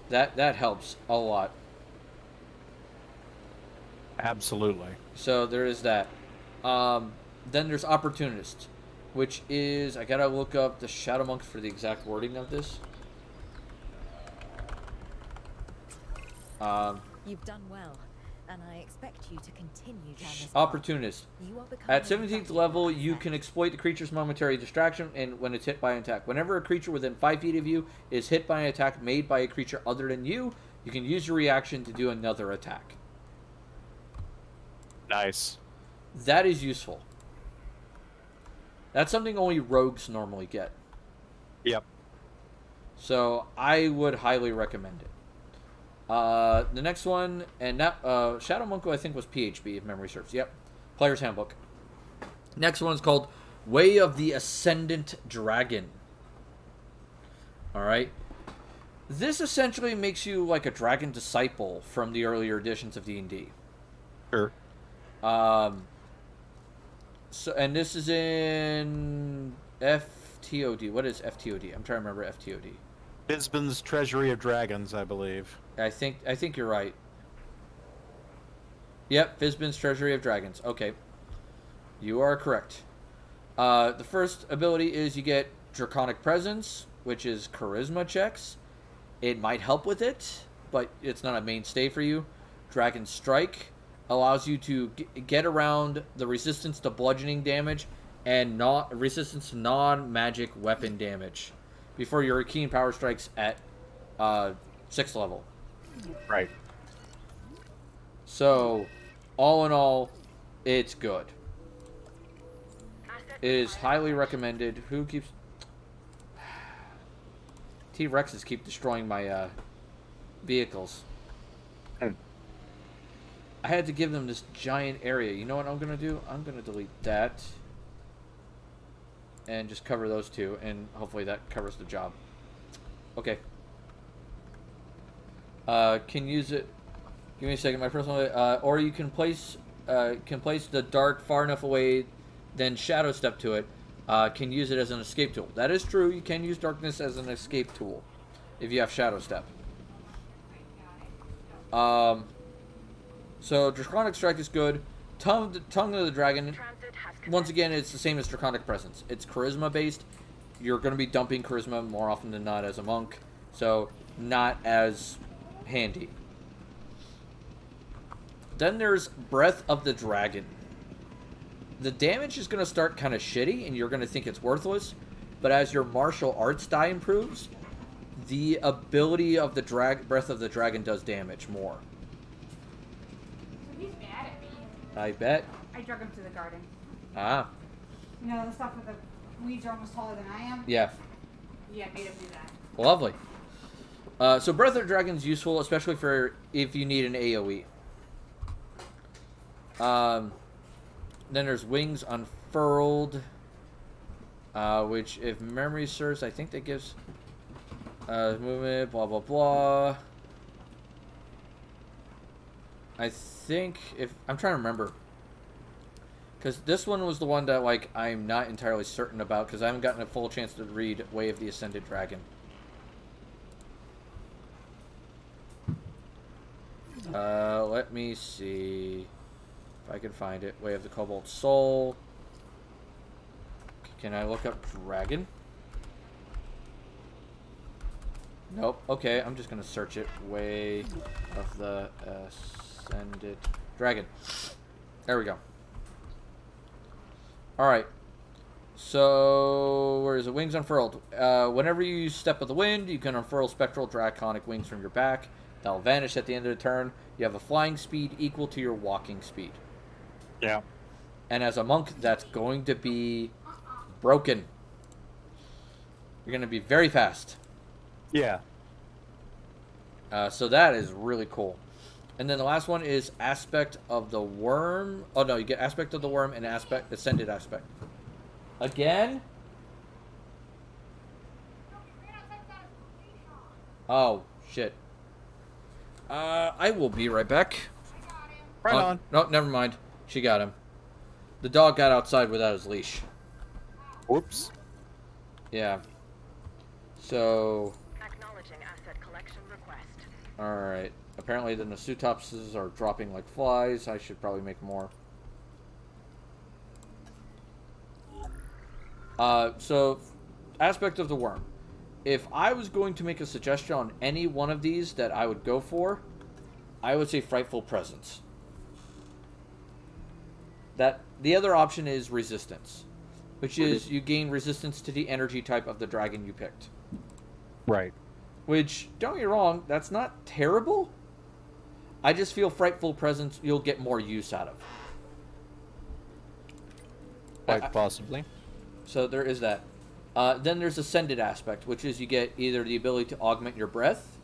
That helps a lot. Absolutely. So there is that. Then there's Opportunist, which is, I gotta look up the Shadow Monks for the exact wording of this. You've done well, and I expect you to continue down this path. Opportunist. You are becoming At an 17th effective level, you asset. can exploit the creature's momentary distraction and when it's hit by an attack. Whenever a creature within 5 feet of you is hit by an attack made by a creature other than you, you can use your reaction to do another attack. Nice. That is useful. That's something only rogues normally get. Yep. So I would highly recommend it. The next one, and that Shadow Monk, I think, was PHB, if memory serves. Yep. Player's Handbook. Next one's called Way of the Ascendant Dragon. Alright. This essentially makes you like a dragon disciple from the earlier editions of D&D. Sure. So, and this is in FTOD. What is FTOD? I'm trying to remember FTOD. Bisbin's Treasury of Dragons, I believe. I think you're right. Yep, Fizbin's Treasury of Dragons. Okay. You are correct. The first ability is you get Draconic Presence, which is charisma checks. It might help with it, but it's not a mainstay for you. Dragon Strike allows you to get around the resistance to bludgeoning damage and not resistance to non-magic weapon damage before your keen power strikes at 6th level. Right. So, all in all, it's good. It is highly recommended. Who keeps... T-Rexes keep destroying my vehicles. I had to give them this giant area. You know what I'm going to do? I'm going to delete that. And just cover those two. And hopefully that covers the job. Okay. Can use it... Give me a second. My personal... or you can place the dart far enough away, then shadow step to it. Can use it as an escape tool. That is true. You can use darkness as an escape tool if you have shadow step. So Draconic Strike is good. Tongue of the Dragon, once again, it's the same as Draconic Presence. It's charisma based. You're going to be dumping charisma more often than not as a monk, so not as handy. Then there's Breath of the Dragon. The damage is going to start kind of shitty, and you're going to think it's worthless, but as your martial arts die improves, the ability of the Breath of the Dragon does damage more. He's mad at me. I bet. I drug him to the garden. Ah. You know, the stuff with the weeds are almost taller than I am? Yeah. Yeah, made him do that. Lovely. So Breath of the Dragon is useful, especially for if you need an AoE. Then there's Wings Unfurled, which, if memory serves, I think that gives... Movement, blah, blah, blah. I think if... I'm trying to remember. Because this one was the one that, like, I'm not entirely certain about, because I haven't gotten a full chance to read Way of the Ascendant Dragon. Let me see if I can find it. Way of the Cobalt Soul. Can I look up Dragon? Nope. Okay, I'm just going to search it. Way of the Ascendant Dragon. There we go. Alright. So, where is it? Wings unfurled. Whenever you use Step of the Wind, you can unfurl spectral draconic wings from your back. That'll vanish at the end of the turn. You have a flying speed equal to your walking speed. Yeah. And as a monk, that's going to be broken. You're going to be very fast. Yeah. So that is really cool. And then the last one is Aspect of the Worm. Oh, no, you get Aspect of the Worm and Ascended Aspect. Again? Oh, shit. I will be right back. Right on. No, never mind. She got him. The dog got outside without his leash. Whoops. Yeah. So... Acknowledging asset collection request. Alright. Apparently the Nasutopses are dropping like flies. I should probably make more. So, Aspect of the Worm. If I was going to make a suggestion on any one of these that I would go for, I would say Frightful Presence. The other option is Resistance, which is you gain resistance to the energy type of the dragon you picked. Right. Which, don't get me wrong, that's not terrible. I just feel Frightful Presence you'll get more use out of. Quite possibly. So there is that. Then there's Ascended Aspect, which is you get either the ability to augment your breath,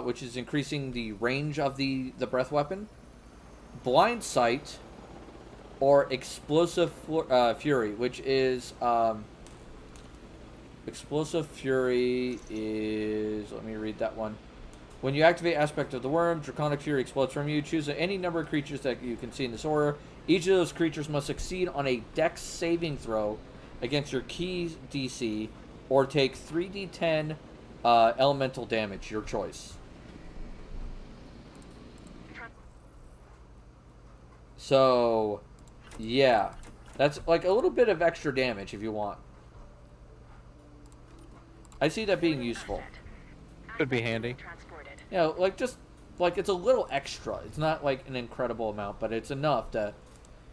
which is increasing the range of the breath weapon, Blind Sight, or Explosive Fury, which is... Explosive Fury is... Let me read that one. When you activate Aspect of the Worm, Draconic Fury explodes from you. Choose any number of creatures that you can see in this order. Each of those creatures must succeed on a Dex saving throw against your key DC, or take 3d10 elemental damage, your choice. So, yeah. That's like a little bit of extra damage if you want. I see that being useful. Could be handy. Yeah, like just like it's a little extra. It's not like an incredible amount, but it's enough that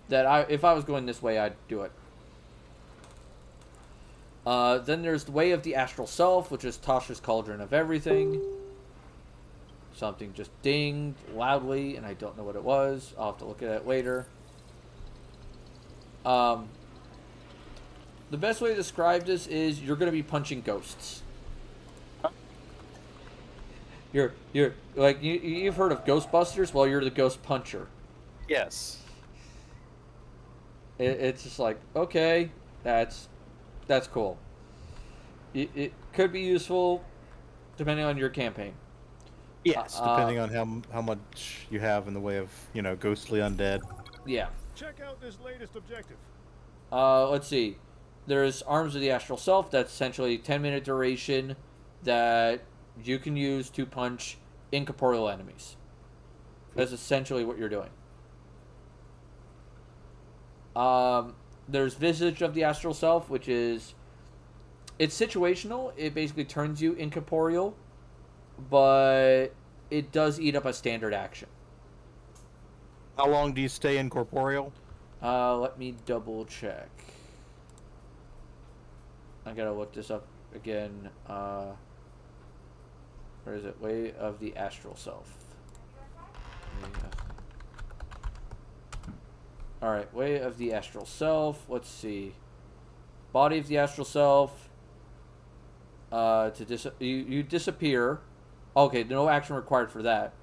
if I was going this way, I'd do it. Then there's the Way of the Astral Self, which is Tasha's Cauldron of Everything. Something just dinged loudly, and I don't know what it was. I'll have to look at it later. The best way to describe this is you're going to be punching ghosts. You're like you've heard of Ghostbusters? Well, you're the ghost puncher. Yes. It's just like, okay, that's cool. It could be useful depending on your campaign. Yes, depending on how much you have in the way of, ghostly undead. Yeah. Check out this latest objective. Let's see. There's Arms of the Astral Self. That's essentially 10-minute duration that you can use to punch incorporeal enemies. That's essentially what you're doing. There's Visage of the Astral Self, which is... It's situational. It basically turns you incorporeal, but it does eat up a standard action. How long do you stay incorporeal? Let me double check. I gotta look this up again. Where is it? Way of the Astral Self. Alright, Way of the Astral Self. Let's see. Body of the Astral Self. You disappear. Okay, no action required for that.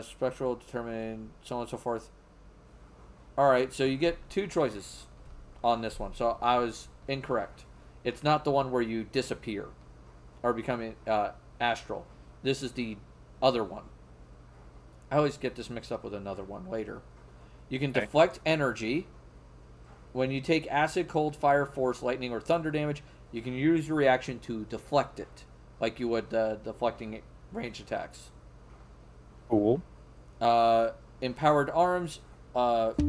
Spectral, determine, so on and so forth. Alright, so you get two choices on this one. So I was incorrect. It's not the one where you disappear or become astral. This is the other one. I always get this mixed up with another one later. You can deflect energy. When you take acid, cold, fire, force, lightning, or thunder damage, you can use your reaction to deflect it, like you would deflecting range attacks. Cool. Empowered arms. AP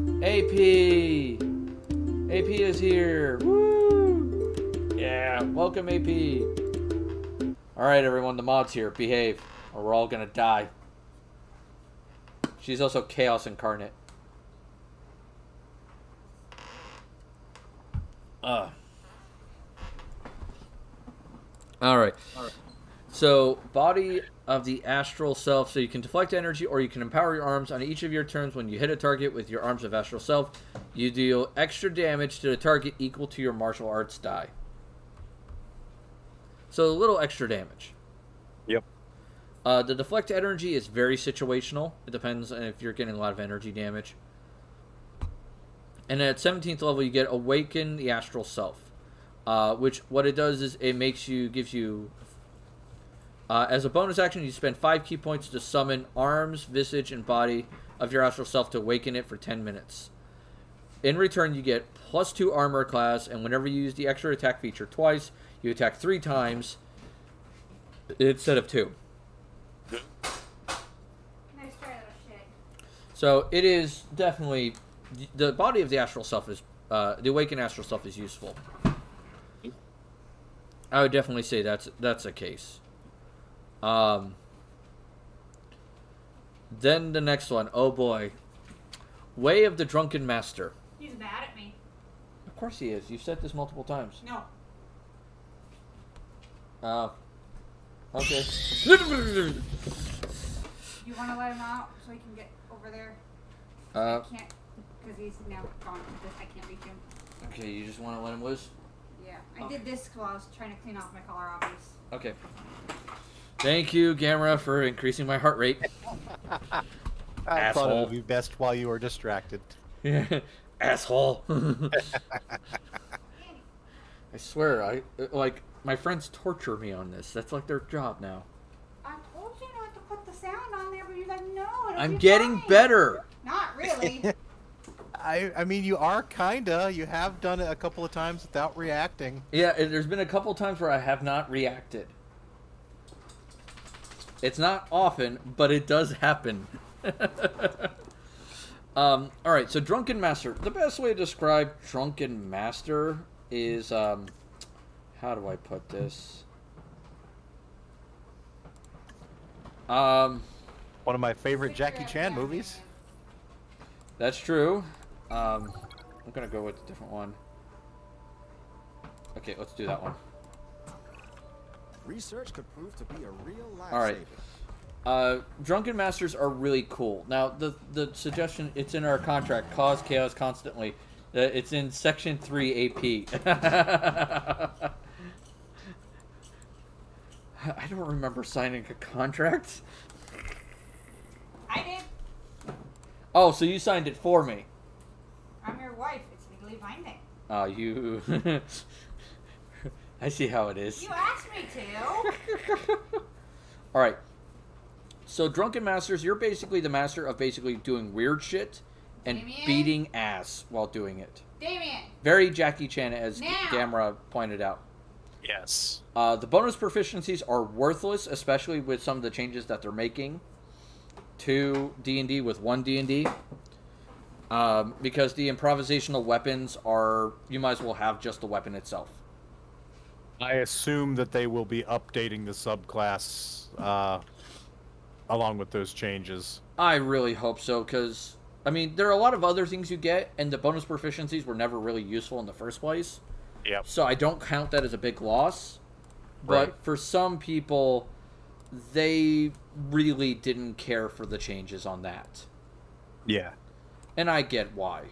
is here. Woo! Yeah, welcome AP. All right, everyone, the mod's here. Behave, or we're all gonna die. She's also Chaos Incarnate. All right. So, body of the astral self. So you can deflect energy or you can empower your arms on each of your turns. When you hit a target with your arms of astral self, you deal extra damage to the target equal to your martial arts die. So a little extra damage. Yep. The deflect energy is very situational. It depends on if you're getting a lot of energy damage. And at 17th level, you get Awaken the Astral Self. Which, what it does is it gives you... as a bonus action, you spend 5 key points to summon arms, visage, and body of your astral self to awaken it for 10 minutes. In return, you get +2 armor class, and whenever you use the extra attack feature twice, you attack 3 times instead of 2. Nice try, little shit. So it is definitely... The body of the astral self is... the awakened astral self is useful. I would definitely say that's a case. Then the next one. Oh boy. Way of the Drunken Master. He's mad at me. Of course he is. You've said this multiple times. No. Okay. You want to let him out so he can get over there? I can't, because he's now gone. I can't reach him. Okay, you just want to let him loose? Yeah, I did this while I was trying to clean off my collar obvious. Okay. Thank you, Gamera, for increasing my heart rate. I thought it would be best while you were distracted. Yeah. Asshole. I swear, my friends torture me on this. That's like their job now. I told you not to put the sound on there, but you're like, no, I'm getting better. Not really. I mean, you are kinda. You have done it a couple of times without reacting. Yeah, there's been a couple times where I have not reacted. It's not often, but it does happen. Alright, so Drunken Master. The best way to describe Drunken Master is, how do I put this? One of my favorite Jackie Chan movies. That's true. I'm gonna go with a different one. Okay, let's do that one. Research could prove to be a real lifesaver. Alright. Drunken Masters are really cool. Now, the suggestion, it's in our contract, cause chaos constantly. It's in Section 3 AP. I don't remember signing a contract. I did. Oh, so you signed it for me. I'm your wife. It's legally binding. Oh, you... I see how it is. You asked me to. Alright. So, Drunken Masters, you're basically the master of basically doing weird shit and Damien? beating ass while doing it. Damien. Very Jackie Chan, as Now. Gamera pointed out. Yes. The bonus proficiencies are worthless, especially with some of the changes that they're making to D&D with 1 D&D. Because the improvisational weapons are... You might as well have just the weapon itself. I assume that they will be updating the subclass along with those changes. I really hope so, because... I mean, there are a lot of other things you get, and the bonus proficiencies were never really useful in the first place. Yep. So I don't count that as a big loss. But Right. for some people, they really didn't care for the changes on that. Yeah. And I get why.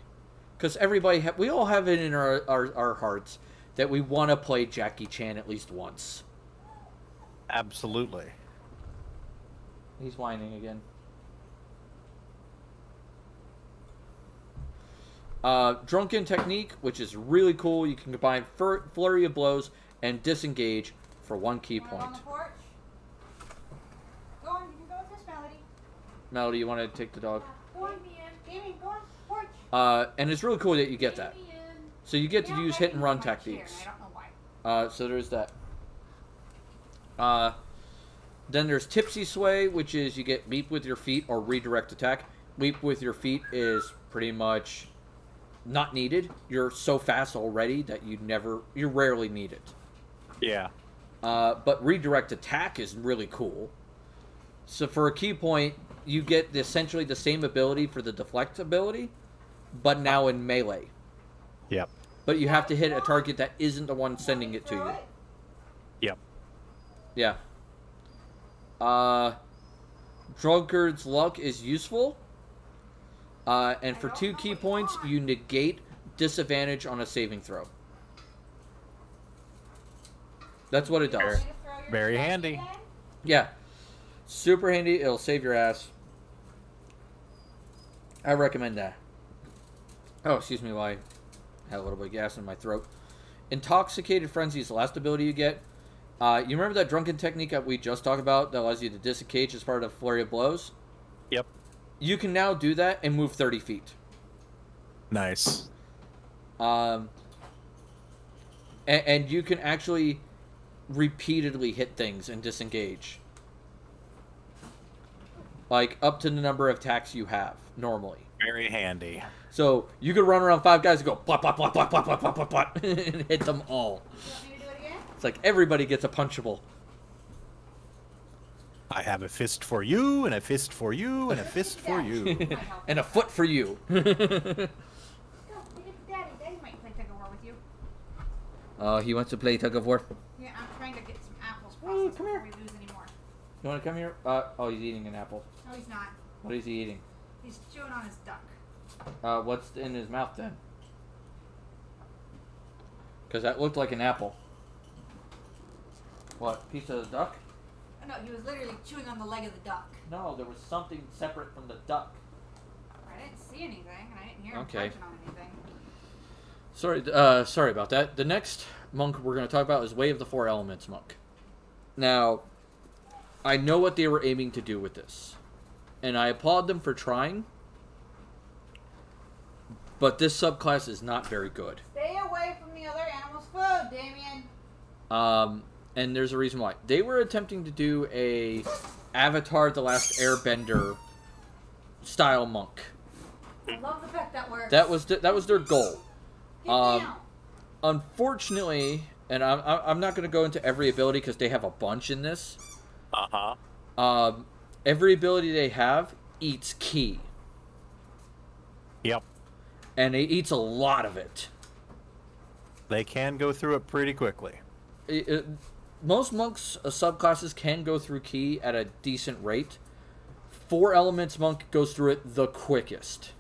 Because everybody, we all have it in our hearts that we want to play Jackie Chan at least once. Absolutely. He's whining again. Drunken Technique, which is really cool. You can combine Flurry of Blows and Disengage for 1 key point. On the porch? Go on, you can go with this, Melody. Melody, you want to take the dog? Go on, Jamie, go on, porch. And it's really cool that you get that. So you get to use hit and run techniques. I don't know why. So there's that. Then there's Tipsy Sway, which is you get Leap with your feet or Redirect Attack. Leap with your feet is pretty much not needed. You're so fast already that you rarely need it. Yeah. But Redirect Attack is really cool. So for a key point, you get essentially the same ability for the Deflect ability, but now in melee. Yep. But you have to hit a target that isn't the one sending it to you. Yep. Yeah. Drunkard's Luck is useful. And for 2 key points, you negate disadvantage on a saving throw. That's what it does. Very handy. Yeah. Super handy. It'll save your ass. I recommend that. Oh, excuse me while I had a little bit of gas in my throat. Intoxicated Frenzies, the last ability you get. You remember that Drunken Technique that we just talked about that allows you to disengage as part of Flurry of Blows? Yep. You can now do that and move 30 feet. Nice. And you can actually repeatedly hit things and disengage. Like, up to the number of attacks you have, normally. Very handy. So, you could run around 5 guys and go, plot, plot, plot, plot, plot, plot, plot, plot, plot, and hit them all. You want me to do it again? It's like everybody gets a punchable. I have a fist for you, and a fist for you, and a fist for you. And a foot for you. Go, take it to Daddy. Daddy might play tug of war with you. Oh, he wants to play tug of war. Yeah, I'm trying to get some apples processed before we lose any more. You want to come here? Oh, he's eating an apple. No, he's not. What is he eating? He's chewing on his duck. What's in his mouth then? Because that looked like an apple. What, piece of the duck? Oh, no, he was literally chewing on the leg of the duck. No, there was something separate from the duck. I didn't see anything, and I didn't hear him Okay. punching on anything. Sorry about that. The next monk we're going to talk about is Way of the Four Elements monk. Now, I know what they were aiming to do with this, and I applaud them for trying, but this subclass is not very good. Stay away from the other animal's food, Damien. And there's a reason why. They were attempting to do a Avatar The Last Airbender style monk. I love the fact that works. That was their goal. Get down. Unfortunately, and I'm not going to go into every ability because they have a bunch in this. Uh-huh. Every ability they have eats ki. Yep. And it eats a lot of it. They can go through it pretty quickly. Most monks subclasses can go through ki at a decent rate. 4 Elements monk goes through it the quickest.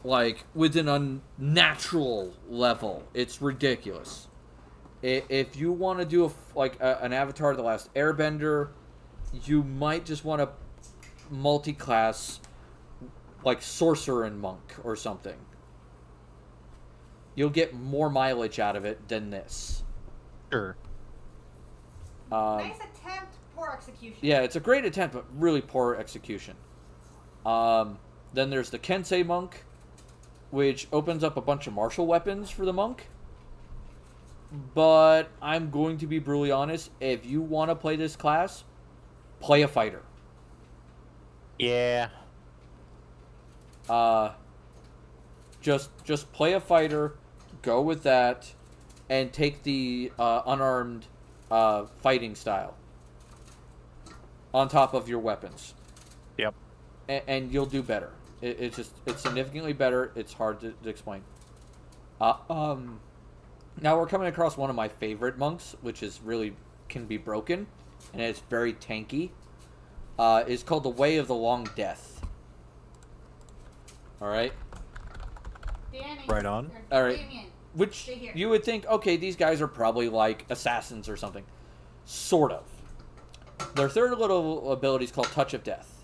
Like, with an unnatural level. It's ridiculous. If you want to do an Avatar The Last Airbender, you might just want to multi-class like Sorcerer and Monk or something. You'll get more mileage out of it than this. Sure. Nice attempt, poor execution. Yeah, it's a great attempt, but really poor execution. Then there's the Kensei Monk, which opens up a bunch of martial weapons for the monk. But I'm going to be brutally honest, if you want to play this class, play a fighter. Yeah. Just play a fighter, go with that, and take the unarmed fighting style on top of your weapons. Yep. And you'll do better. It's significantly better. It's hard to explain. Now we're coming across one of my favorite monks, which is really can be broken, and it's very tanky. It's called the Way of the Long Death. All right. Danny. Right on. All right. Damien. Which you would think, okay, these guys are probably like assassins or something. Sort of. Their third little ability is called Touch of Death.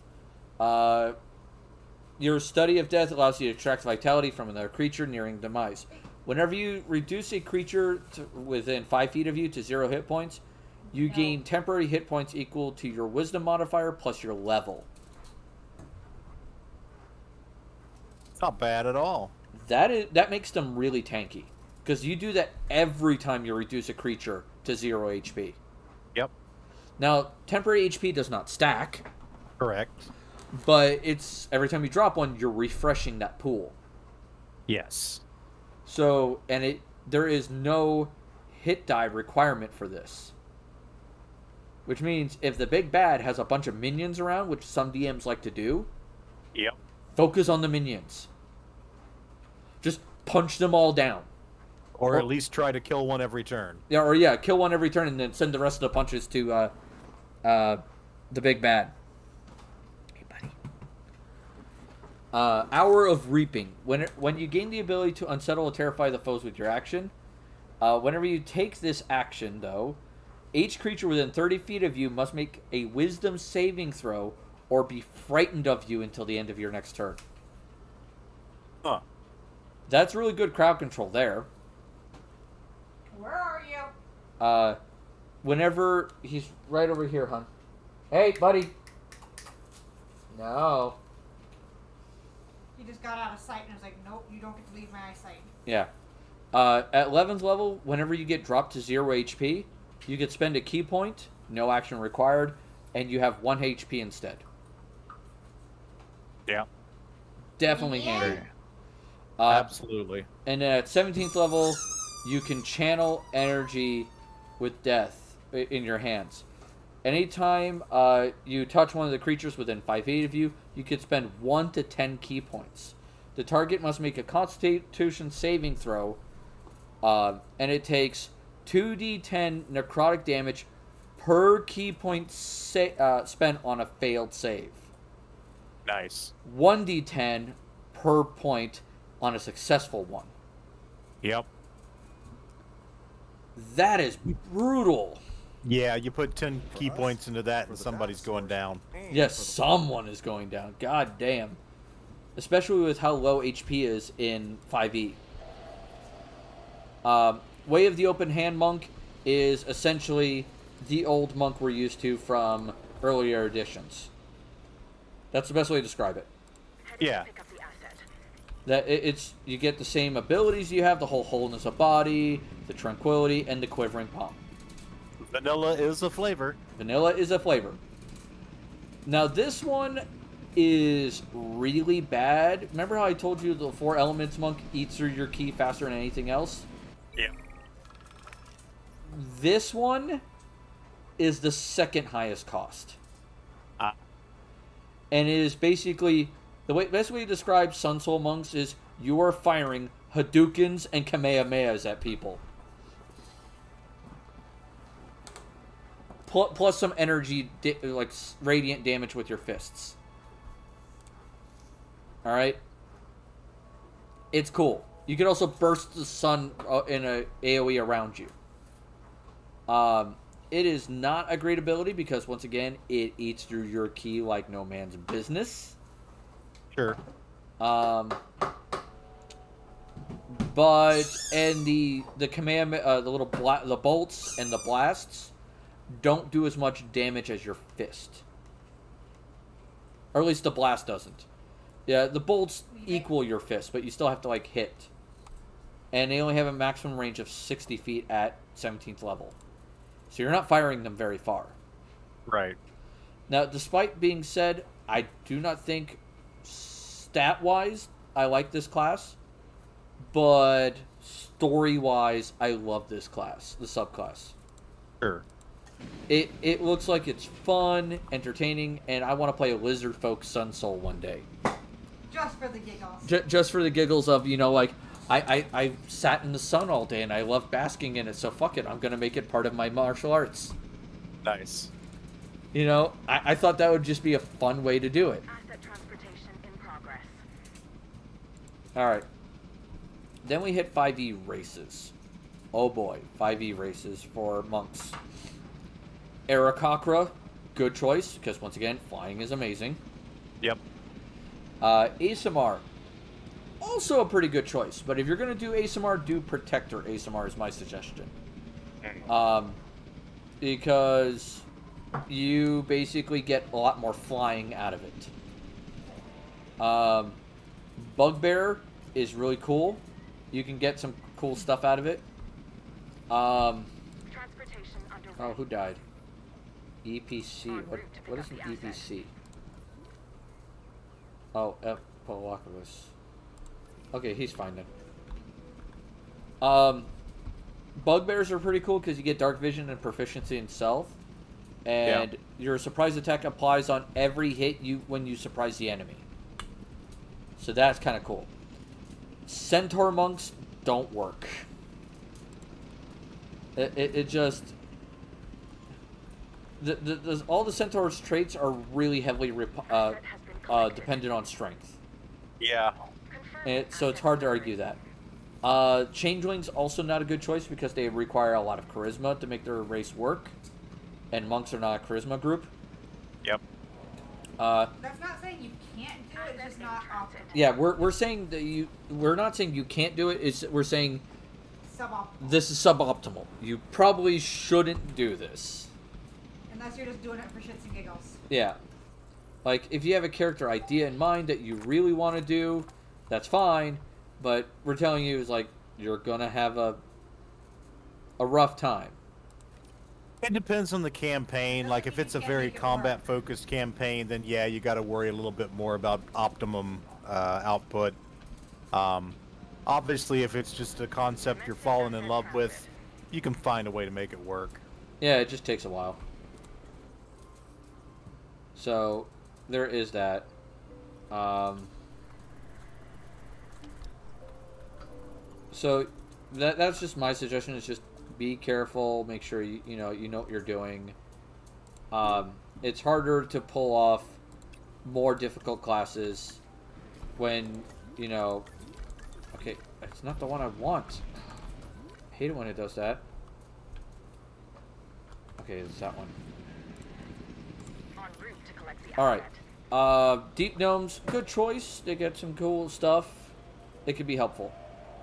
Your study of death allows you to extract vitality from another creature nearing demise. Whenever you reduce a creature within 5 feet of you to 0 hit points, you gain temporary hit points equal to your wisdom modifier plus your level. It's not bad at all. That makes them really tanky. Because you do that every time you reduce a creature to 0 HP. Yep. Now, temporary HP does not stack. Correct. But it's every time you drop one, you're refreshing that pool. Yes. So, and there is no hit die requirement for this. Which means if the big bad has a bunch of minions around, which some DMs like to do, yep, focus on the minions. Just punch them all down. Or at least try to kill one every turn. Yeah, kill one every turn and then send the rest of the punches to the big bad. Hey, buddy. Hour of Reaping. When you gain the ability to unsettle or terrify the foes with your action, whenever you take this action, though, each creature within 30 feet of you must make a wisdom saving throw or be frightened of you until the end of your next turn. Huh. That's really good crowd control there. Where are you? Whenever he's right over here, hon. Hey, buddy. No. He just got out of sight and I was like, nope, you don't get to leave my eyesight. Yeah. At 11th level, whenever you get dropped to 0 HP, you can spend a key point, no action required, and you have 1 HP instead. Yeah. Definitely handy. Absolutely. And then at 17th level, you can channel energy with death in your hands. Anytime you touch one of the creatures within 5 feet of you, you can spend 1 to 10 key points. The target must make a Constitution saving throw, and it takes 2d10 necrotic damage per key point spent on a failed save. Nice. 1d10 per point on a successful one. Yep. That is brutal. Yeah, you put 10 key points into that and somebody's going down. Yes, someone is going down. God damn. Especially with how low HP is in 5e. Way of the Open Hand Monk is essentially the old monk we're used to from earlier editions. That's the best way to describe it. Yeah. That it's you get the same abilities you have, the whole wholeness of body, the tranquility, and the quivering palm. Vanilla is a flavor. Vanilla is a flavor. Now this one is really bad. Remember how I told you the 4 elements monk eats through your ki faster than anything else? Yeah. This one is the second highest cost. And it is basically, best way to describe Sun Soul monks is you are firing Hadoukens and Kamehamehas at people. Plus some energy, like radiant damage with your fists. Alright? It's cool. You can also burst the sun in a AoE around you. It is not a great ability because, once again, it eats through your ki like no man's business. Sure. But and the Kamehameha, the bolts and the blasts don't do as much damage as your fist, or at least the blast doesn't. Yeah, the bolts equal your fist, but you still have to like hit, and they only have a maximum range of 60 feet at 17th level, so you're not firing them very far. Right. Now, despite being said, I do not think stat-wise I like this class, but story-wise I love this class, the subclass. Sure. It looks like it's fun, entertaining, and I want to play a Lizard Folk Sun Soul one day. Just for the giggles. Just for the giggles of, you know, like, I sat in the sun all day and I love basking in it, so fuck it, I'm going to make it part of my martial arts. Nice. You know, I thought that would just be a fun way to do it. Asset transportation in progress. Alright. Then we hit 5e races. Oh boy, 5e races for monks. Aarakocra, good choice, because once again, flying is amazing. Yep. ASMR, also a pretty good choice. But if you're going to do ASMR, do Protector ASMR is my suggestion. Because you basically get a lot more flying out of it. Bugbear is really cool. You can get some cool stuff out of it. Oh, who died? EPC. What is an EPC? Oh, Epilocus. Okay, he's fine then. Bugbears are pretty cool because you get dark vision and proficiency in stealth. And your surprise attack applies on every hit when you surprise the enemy. So that's kind of cool. Centaur monks don't work. It just... all the Centaur's traits are really heavily dependent on strength. Yeah. So it's hard to argue that. Changelings also not a good choice because they require a lot of charisma to make their race work. And monks are not a charisma group. Yep. That's not saying you can't do it, it's just not optimal. Yeah, we're saying that we're not saying you can't do it, we're saying Suboptimal. this is suboptimal. You probably shouldn't do this. Unless you're just doing it for shits and giggles. Yeah. Like, if you have a character idea in mind that you really want to do, that's fine. But we're telling you, is like, you're going to have a rough time. It depends on the campaign. Like, if it's a very combat-focused campaign, then yeah, you got to worry a little bit more about optimum output. Obviously, if it's just a concept you're falling in love with, you can find a way to make it work. Yeah, it just takes a while. So, there is that. So, that's just my suggestion, is just be careful, make sure you know what you're doing. It's harder to pull off more difficult classes when, okay, it's not the one I want. I hate it when it does that. Okay, it's that one. Alright. Deep Gnomes, good choice. They get some cool stuff. It could be helpful.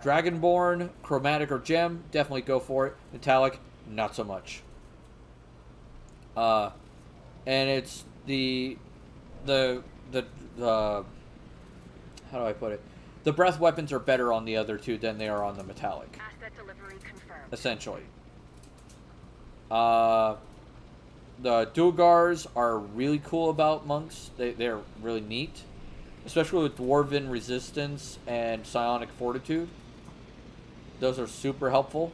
Dragonborn, Chromatic or Gem, definitely go for it. Metallic, not so much. And it's the how do I put it? The breath weapons are better on the other two than they are on the metallic. Asset delivery confirmed. Essentially. The Dulgars are really cool about monks. They're really neat. Especially with Dwarven Resistance and Psionic Fortitude. Those are super helpful.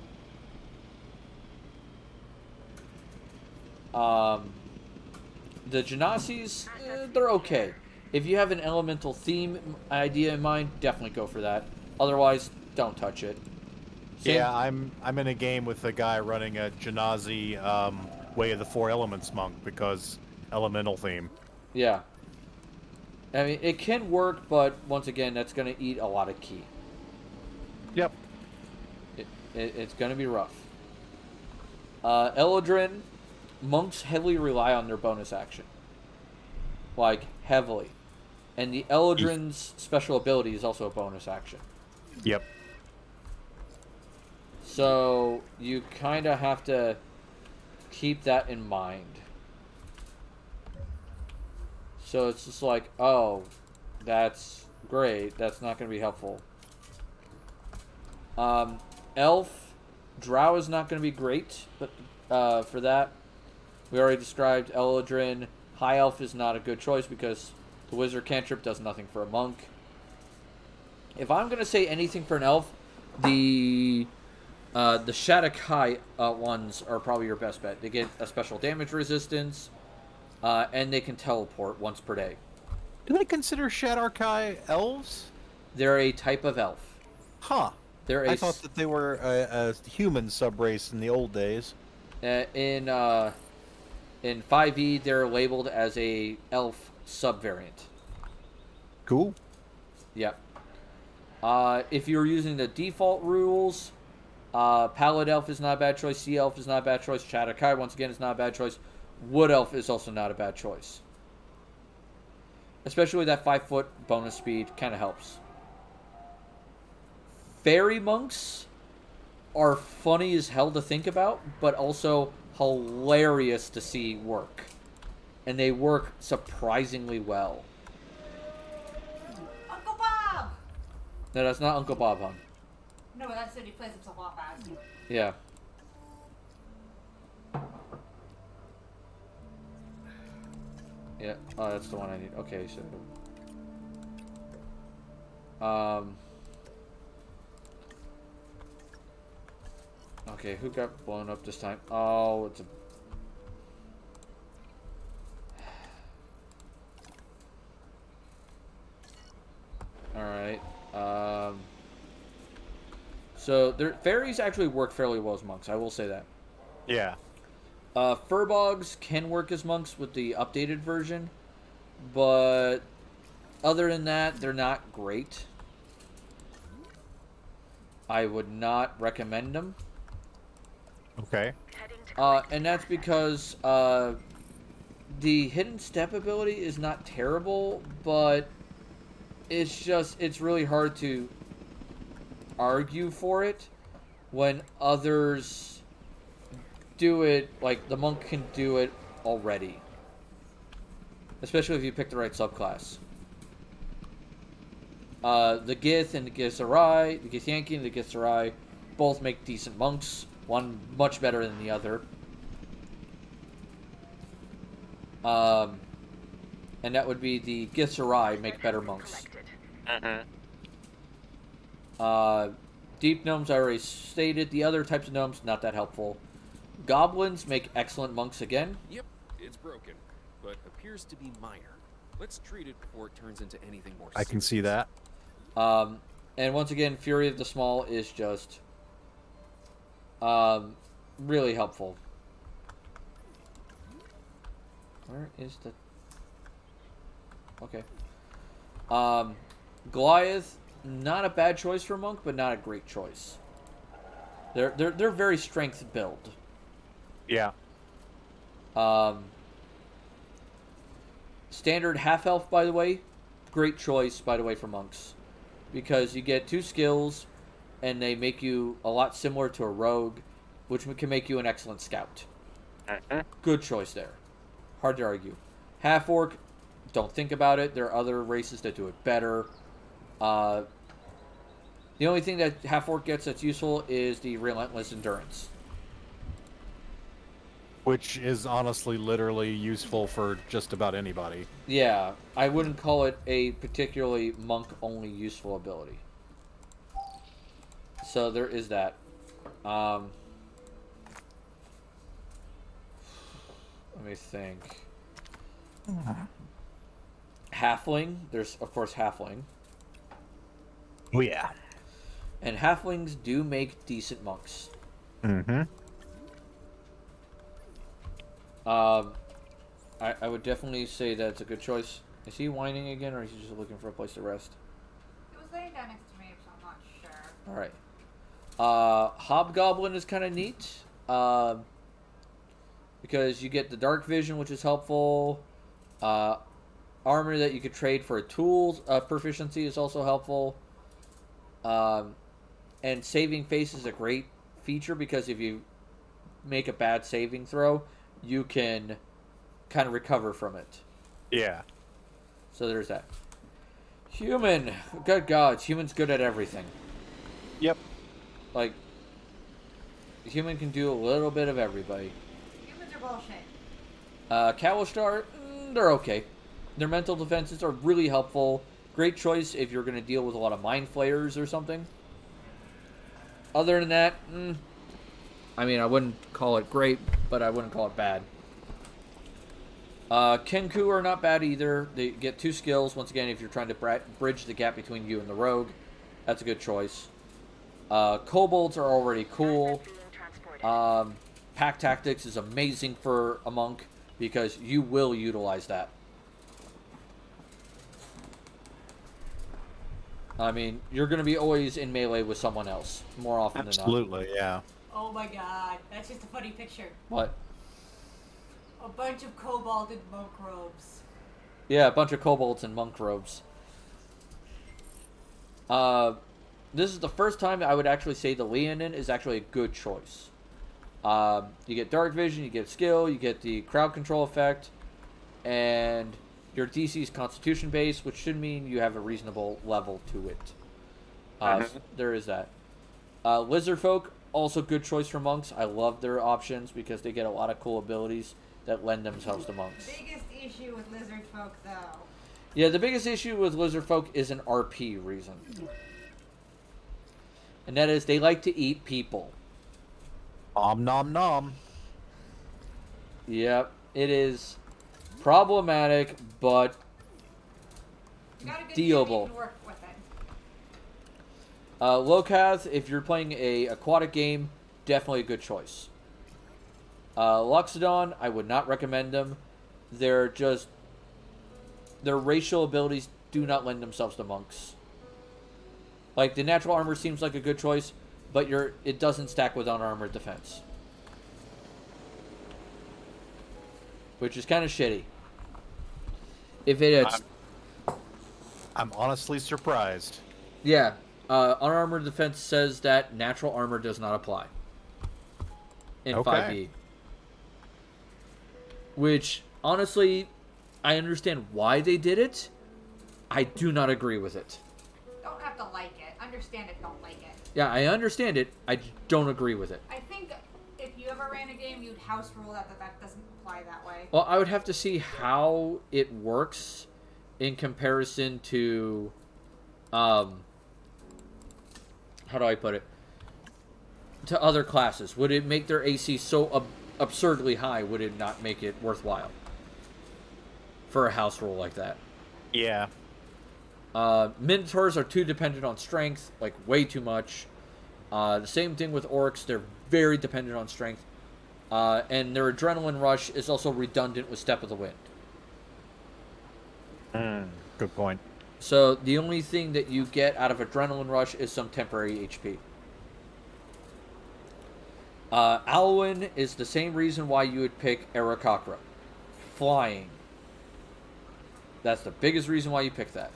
The Genasis, they're okay. If you have an elemental theme idea in mind, definitely go for that. Otherwise, don't touch it. Yeah, I'm in a game with a guy running a Genasi Way of the Four Elements monk because elemental theme. Yeah. I mean, it can work, but once again, that's going to eat a lot of ki. Yep. It's going to be rough. Eladrin, monks heavily rely on their bonus action. Like, heavily. And the Eladrin's special ability is also a bonus action. Yep. So, you kind of have to keep that in mind. So it's just like, oh, that's great. That's not going to be helpful. Elf, Drow is not going to be great, but for that, we already described Eladrin. High Elf is not a good choice because the Wizard cantrip does nothing for a monk. If I'm going to say anything for an Elf, the Shadowkai ones are probably your best bet. They get a special damage resistance, and they can teleport once per day. Do they consider Shadowkai elves? They're a type of elf. Huh. I thought that they were a human subrace in the old days. In 5e, they're labeled as a elf subvariant. Cool. Yep. If you're using the default rules, Pallid Elf is not a bad choice. Sea Elf is not a bad choice. Shadowkai, once again, is not a bad choice. Wood Elf is also not a bad choice. especially with that 5-foot bonus speed, kind of helps. Fairy monks are funny as hell to think about, but also hilarious to see work. And they work surprisingly well. Uncle Bob! No, that's not Uncle Bob, hon. No, but that's it. He plays himself off as. Yeah. Yeah, oh, that's the one I need. Okay, so... Okay, who got blown up this time? Oh, it's a... Alright, so, fairies actually work fairly well as monks, I will say that. Yeah. Furbogs can work as monks with the updated version, but other than that, they're not great. I would not recommend them. Okay. And that's because the hidden step ability is not terrible, but it's really hard to argue for it when others do it, like the monk can do it already. Especially if you pick the right subclass. The Gith and the Githzerai, the Githyanki and the Githzerai both make decent monks. One much better than the other. And that would be the Githzerai make better monks. Deep gnomes I already stated. The other types of gnomes, not that helpful. Goblins make excellent monks again. Yep, it's broken, but appears to be minor. Let's treat it before it turns into anything more serious. I can see that. And once again, Fury of the Small is just really helpful. Where is the... Okay. Goliath, not a bad choice for monk, but not a great choice. They're very strength build. Yeah. Standard half elf, by the way, great choice, by the way, for monks, because you get 2 skills, and they make you a lot similar to a rogue, which can make you an excellent scout. Good choice there. Hard to argue. Half orc, don't think about it. There are other races that do it better. The only thing that half orc gets that's useful is the relentless endurance, which is honestly literally useful for just about anybody. Yeah, I wouldn't call it a particularly monk-only useful ability. So there is that. Let me think. Halfling. There's, of course, Halfling. Oh, yeah. And Halflings do make decent monks. Mm-hmm. I would definitely say that's a good choice. Is he whining again, or is he just looking for a place to rest? He was laying down next to me, so I'm not sure. Alright. Hobgoblin is kind of neat. Because you get the dark vision, which is helpful. Armor that you could trade for a tools proficiency is also helpful. And saving face is a great feature, because if you make a bad saving throw, you can kind of recover from it. Yeah. So there's that. Human. Good gods. Human's good at everything. Yep. Like, human can do a little bit of everybody. Humans are bullshit. Kawashtar, they're okay. Their mental defenses are really helpful. Great choice if you're going to deal with a lot of mind flayers or something. Other than that, I mean, I wouldn't call it great, but I wouldn't call it bad. Kenku are not bad either. They get 2 skills. Once again, if you're trying to bridge the gap between you and the rogue, that's a good choice. Kobolds are already cool. Pack Tactics is amazing for a monk, because you will utilize that. I mean, you're going to be always in melee with someone else, more often than not. Absolutely, yeah. Oh my god, that's just a funny picture. What? A bunch of kobolded monk robes. Yeah, a bunch of kobolds in monk robes. This is the first time I would actually say the Leonin is actually a good choice. You get dark vision, you get skill, you get the crowd control effect, and your DC is Constitution based, which should mean you have a reasonable level to it. So there is that. Lizard folk, also good choice for monks. I love their options because they get a lot of cool abilities that lend themselves to monks. Biggest issue with lizard folk, though. Yeah, the biggest issue with lizard folk is an RP reason. And that is they like to eat people. Om nom nom. Yep, it is problematic, but dealable. Locath, if you're playing a aquatic game, definitely a good choice. Loxodon, I would not recommend them. They're just... Their racial abilities do not lend themselves to monks. Like, the natural armor seems like a good choice, but it doesn't stack with unarmored defense. Which is kind of shitty. If it had... I'm honestly surprised. Yeah. Unarmored defense says that natural armor does not apply. In 5e. Which, honestly, I understand why they did it. I do not agree with it. Don't have to like it. Understand it, don't like it. Yeah, I understand it. I don't agree with it. I think if you ever ran a game, you'd house rule that doesn't apply that way. Well, I would have to see how it works in comparison to, how do I put it? To other classes. Would it make their AC so absurdly high? Would it not make it worthwhile for a house rule like that? Yeah. Minotaurs are too dependent on strength, like way too much. The same thing with orcs. They're very dependent on strength. And their adrenaline rush is also redundant with Step of the Wind. Good point. So the only thing that you get out of adrenaline rush is some temporary HP. Alwyn is the same reason why you would pick Aarakocra. Flying. That's the biggest reason why you pick that.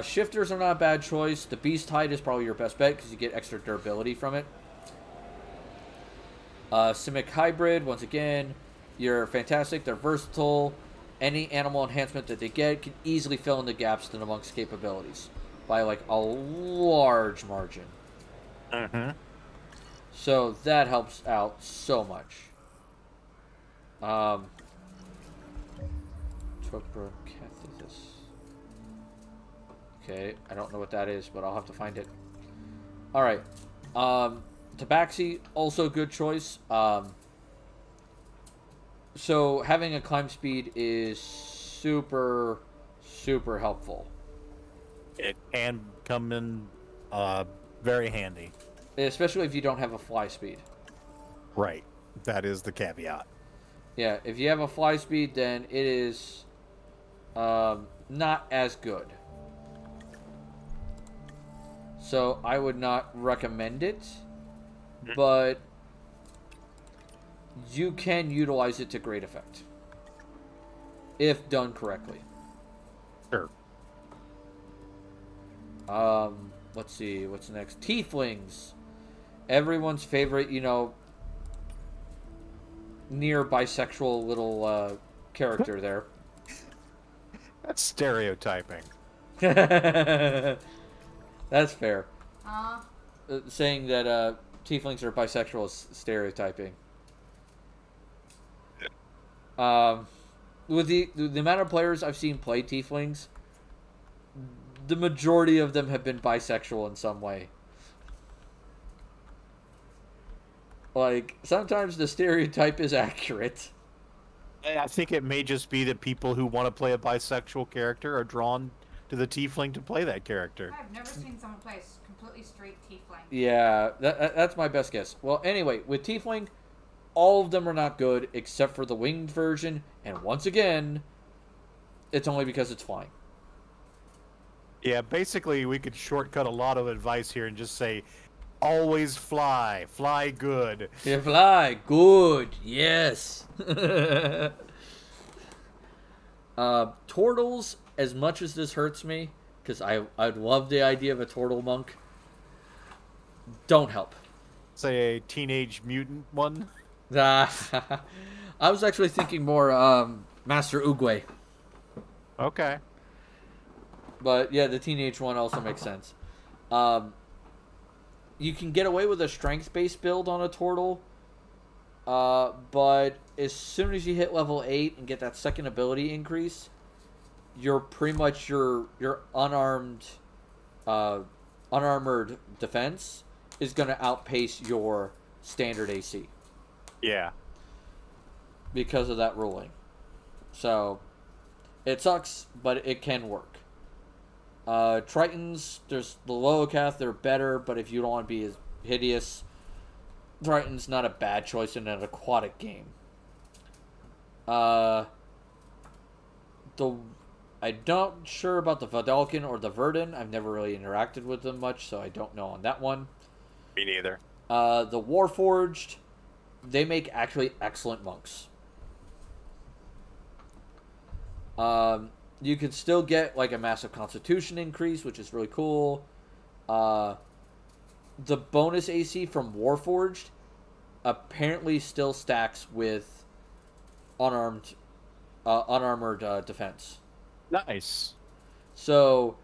Shifters are not a bad choice. The Beast Hide is probably your best bet because you get extra durability from it. Simic Hybrid, once again, you're fantastic. They're versatile. Any animal enhancement that they get can easily fill in the gaps in the monk's capabilities by like a large margin. So that helps out so much. Okay, I don't know what that is, but I'll have to find it. Alright. Tabaxi, also a good choice. So having a climb speed is super, super helpful. It can come in very handy. Especially if you don't have a fly speed. Right. That is the caveat. Yeah, if you have a fly speed, then it is not as good. So I would not recommend it, but you can utilize it to great effect if done correctly. Sure. Let's see, what's next? Tieflings. Everyone's favorite, you know, near bisexual little character there. That's stereotyping. That's fair. Saying that tieflings are bisexual is stereotyping. With the amount of players I've seen play tieflings, the majority of them have been bisexual in some way. Like, sometimes the stereotype is accurate. I think it may just be that people who want to play a bisexual character are drawn to the tiefling to play that character. I've never seen someone play a completely straight tiefling. Yeah, that's my best guess. Well, anyway, with tiefling, all of them are not good except for the winged version, and once again, it's only because it's flying. Yeah, basically we could shortcut a lot of advice here and just say, always fly. Fly good. Yeah, fly good. Yes. Turtles, as much as this hurts me, because I'd love the idea of a turtle monk, don't help. Say a teenage mutant one? I was actually thinking more Master Oogway. Okay. But yeah, the teenage one also makes sense. You can get away with a strength-based build on a turtle, but as soon as you hit level 8 and get that second ability increase, you're pretty much your unarmored defense is going to outpace your standard AC. Yeah. Because of that ruling. So, it sucks, but it can work. Tritons, there's the Logocath, they're better, but if you don't want to be as hideous, Triton's not a bad choice in an aquatic game. I'm not sure about the Vidalcan or the Verdun. I've never really interacted with them much, so I don't know on that one. Me neither. The Warforged, they make actually excellent monks. You can still get like a massive constitution increase, which is really cool. The bonus AC from Warforged apparently still stacks with unarmored defense. Nice. So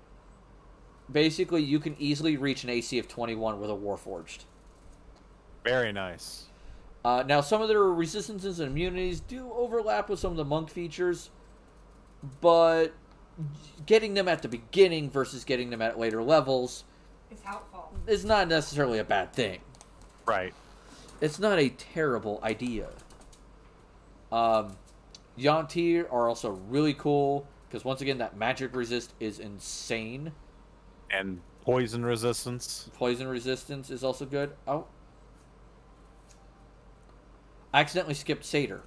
basically, you can easily reach an AC of 21 with a Warforged. Very nice. Now, some of their resistances and immunities do overlap with some of the monk features, but getting them at the beginning versus getting them at later levels is not necessarily a bad thing. Right. It's not a terrible idea. Yuan-Ti are also really cool, because once again, that magic resist is insane. And poison resistance. Poison resistance is also good. Oh. I accidentally skipped Satyr.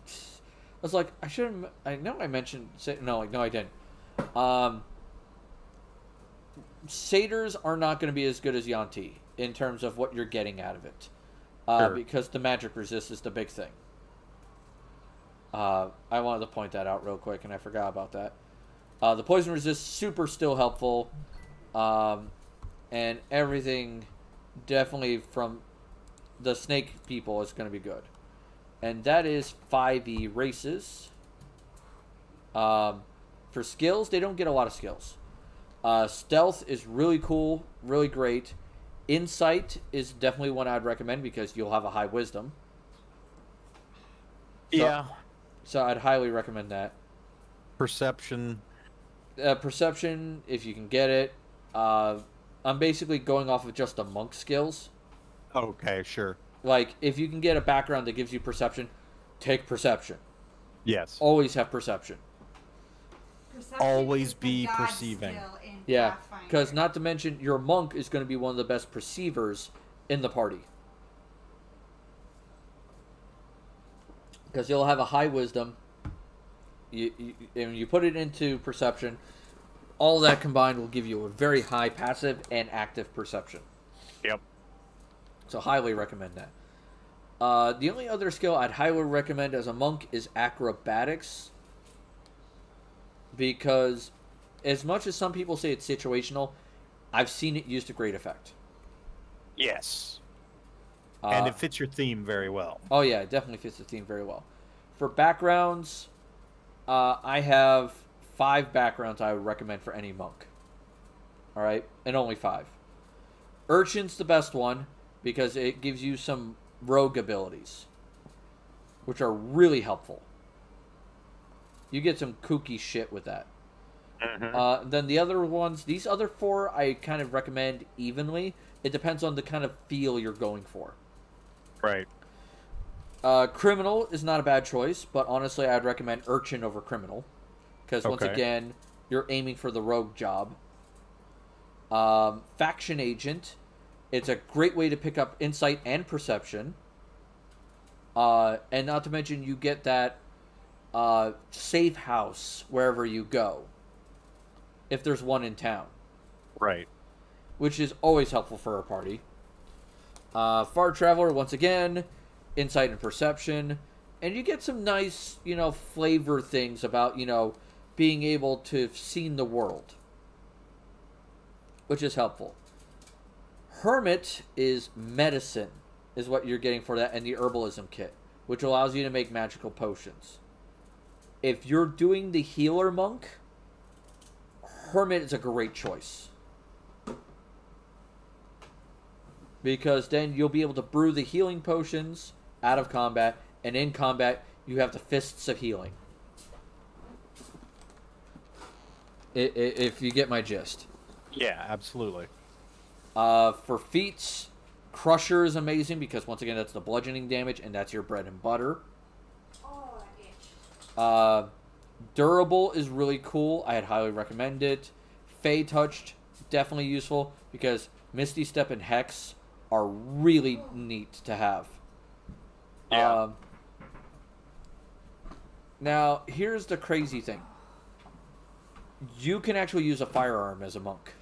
I was like, I shouldn't... I know I mentioned... No, I didn't. Satyrs are not going to be as good as Yuan-Ti in terms of what you're getting out of it. Sure. Because the magic resist is the big thing. I wanted to point that out real quick, and I forgot about that. The poison resist, super still helpful. And everything definitely from the snake people is going to be good. And that is 5e races. For skills, they don't get a lot of skills. Stealth is really cool, really great. Insight is definitely one I'd recommend because you'll have a high wisdom. Yeah. So I'd highly recommend that. Perception. Perception, if you can get it. I'm basically going off of just the monk skills. Okay, sure. Like, if you can get a background that gives you perception, take perception. Yes. Always have perception. Always be perceiving. Yeah, because not to mention, your monk is going to be one of the best perceivers in the party. Because you'll have a high wisdom. You put it into perception. All that combined will give you a very high passive and active perception. Yep. So highly recommend that. The only other skill I'd highly recommend as a monk is acrobatics. Because as much as some people say it's situational, I've seen it used to great effect. Yes. And it fits your theme very well. Oh yeah, it definitely fits the theme very well. For backgrounds, I have 5 backgrounds I would recommend for any monk. Alright? And only 5. Urchin's the best one, because it gives you some rogue abilities, which are really helpful. You get some kooky shit with that. Mm-hmm. Then the other ones, these other 4, I kind of recommend evenly. It depends on the kind of feel you're going for. Right. Criminal is not a bad choice, but honestly, I'd recommend Urchin over Criminal. Because once again, you're aiming for the rogue job. Faction Agent, it's a great way to pick up insight and perception. And not to mention, you get that safe house wherever you go. If there's one in town. Right. Which is always helpful for a party. Far Traveler, once again, insight and perception. And you get some nice, flavor things about, being able to have seen the world, which is helpful. Hermit is medicine, is what you're getting for that, and the herbalism kit, which allows you to make magical potions. If you're doing the healer monk, Hermit is a great choice. Because then you'll be able to brew the healing potions out of combat, and in combat, you have the Fists of Healing. If you get my gist. Yeah, absolutely. For feats, Crusher is amazing because, once again, that's the bludgeoning damage, and that's your bread and butter. Durable is really cool. I'd highly recommend it. Fey Touched, definitely useful because Misty Step and Hex are really neat to have. Yeah. Now, here's the crazy thing. You can actually use a firearm as a monk.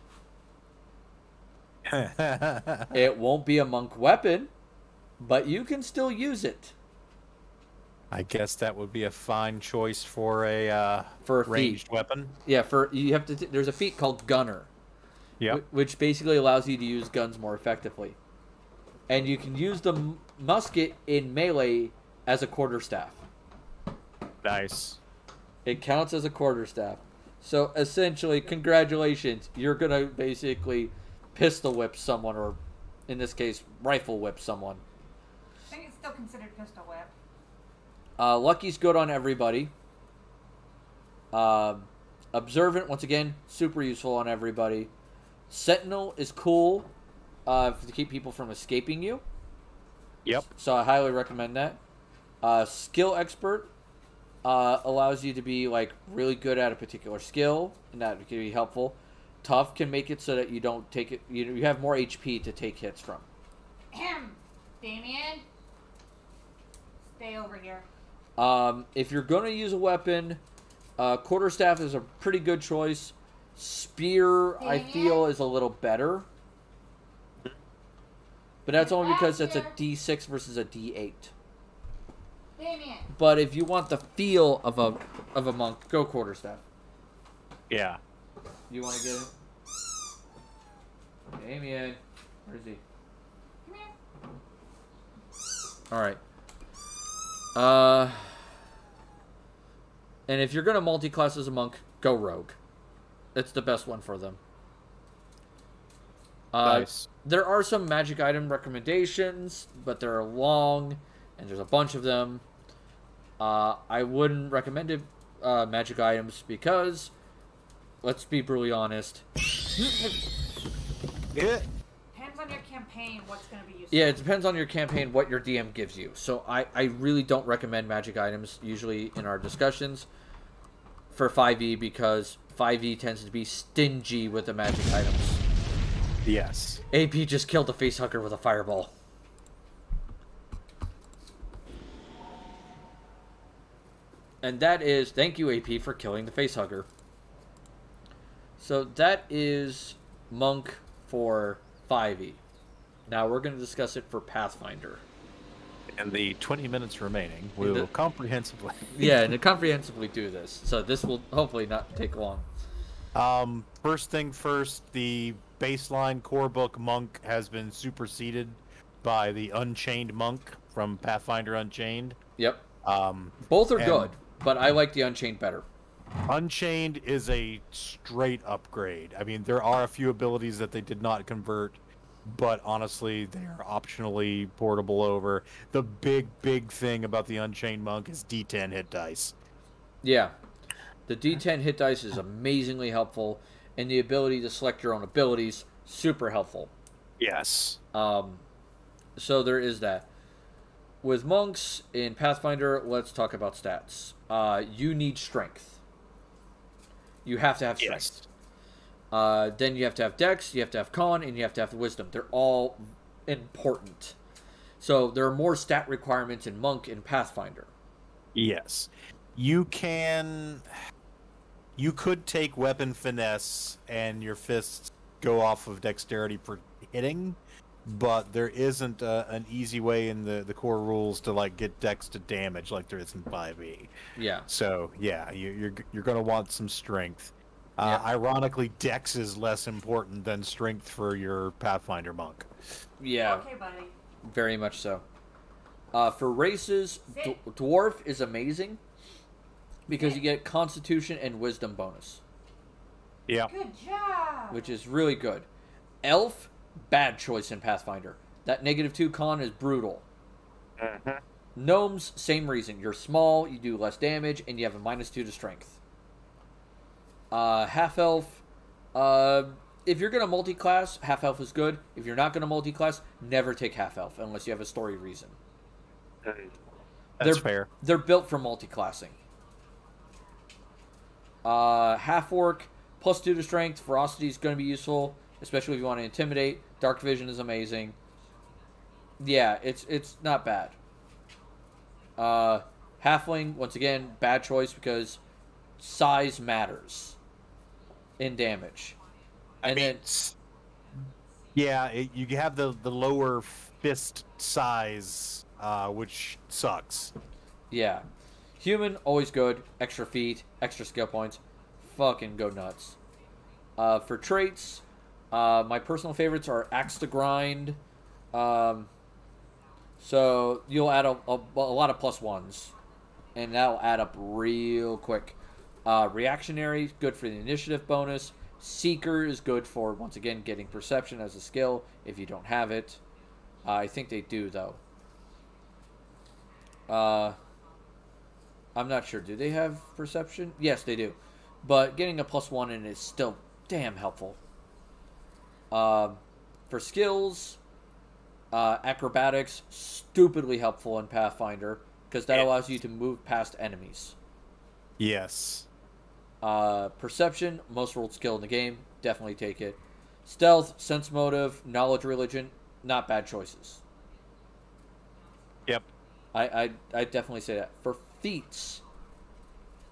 It won't be a monk weapon, but you can still use it. I guess that would be a fine choice for a ranged feat. weapon. Yeah, there's a feat called Gunner. Yep. Which basically allows you to use guns more effectively. And you can use the musket in melee as a quarterstaff. Nice. It counts as a quarterstaff. So essentially, congratulations, you're gonna basically pistol whip someone, or in this case, rifle whip someone. I think it's still considered pistol whip. Lucky's good on everybody. Observant, once again, super useful on everybody. Sentinel is cool to keep people from escaping you. Yep. So I highly recommend that. Skill Expert allows you to be really good at a particular skill, and that can be helpful. Tough can make it so that you don't take it. You have more HP to take hits from. Damien, stay over here. If you're gonna use a weapon, quarterstaff is a pretty good choice. Spear, I feel, is a little better, but that's only because it's a D6 versus a D8. Damien. But if you want the feel of a monk, go quarterstaff. Yeah. You want to get it? Damien, where is he? Come here. All right. And if you're gonna multi-class as a monk, go rogue. It's the best one for them. Nice. There are some magic item recommendations, but they're long, and there's a bunch of them. I wouldn't recommend it, magic items because, let's be brutally honest. Yeah. Depends on your campaign what's going to be useful. Yeah, it depends on your campaign what your DM gives you. So I really don't recommend magic items usually in our discussions for 5e because 5e tends to be stingy with the magic items. Yes. AP just killed a facehugger with a fireball. And that is, thank you AP for killing the facehugger. So that is Monk for 5e. Now we're going to discuss it for Pathfinder. And the 20 minutes remaining, we'll comprehensively... Yeah, and comprehensively do this. So this will hopefully not take long. First thing first, the baseline core book Monk has been superseded by the Unchained Monk from Pathfinder Unchained. Yep. Both are good, but I like the Unchained better. Unchained is a straight upgrade. I mean, there are a few abilities that they did not convert, but honestly, they are optionally portable over. The big thing about the Unchained Monk is D10 hit dice. Yeah. The D10 hit dice is amazingly helpful, and the ability to select your own abilities, super helpful. Yes. So there is that. With monks in Pathfinder, let's talk about stats. You need strength. You have to have strength. Yes. Then you have to have dex, you have to have con, and you have to have wisdom. They're all important. So there are more stat requirements in monk and Pathfinder. Yes. You could take weapon finesse and your fists go off of dexterity for hitting, but there isn't an easy way in the core rules to like get dex to damage like there is in 5e. Yeah. So yeah, you're gonna want some strength. Yep. Ironically, dex is less important than strength for your Pathfinder monk. Yeah. Okay, buddy. Very much so. For races, dwarf is amazing because you get Constitution and Wisdom bonus. Yeah. Good job. Which is really good. Elf, bad choice in Pathfinder. That -2 con is brutal. Gnomes, same reason. You're small, you do less damage, and you have a -2 to strength. Half elf, if you're going to multi-class, half elf is good. If you're not going to multi-class, never take half elf unless you have a story reason. That's fair. They're built for multi-classing. Half orc, +2 to strength. Ferocity is going to be useful, especially if you want to intimidate. Dark vision is amazing. Yeah, it's not bad. Halfling, once again, bad choice because size matters in damage. And then yeah, you have the lower fist size, which sucks. Yeah. Human, always good. Extra feet, extra skill points. Fucking go nuts. For traits, my personal favorites are Axe to Grind. So you'll add a lot of +1s. And that'll add up real quick. Reactionary, good for the initiative bonus. Seeker is good for, once again, getting perception as a skill if you don't have it. I think they do, though. I'm not sure. Do they have perception? Yes, they do. But getting a +1 in is still damn helpful. For skills, acrobatics, stupidly helpful in Pathfinder because that allows you to move past enemies. Yes. Perception, most rolled skill in the game. Definitely take it. Stealth, sense motive, knowledge religion, not bad choices. Yep. I definitely say that. For feats,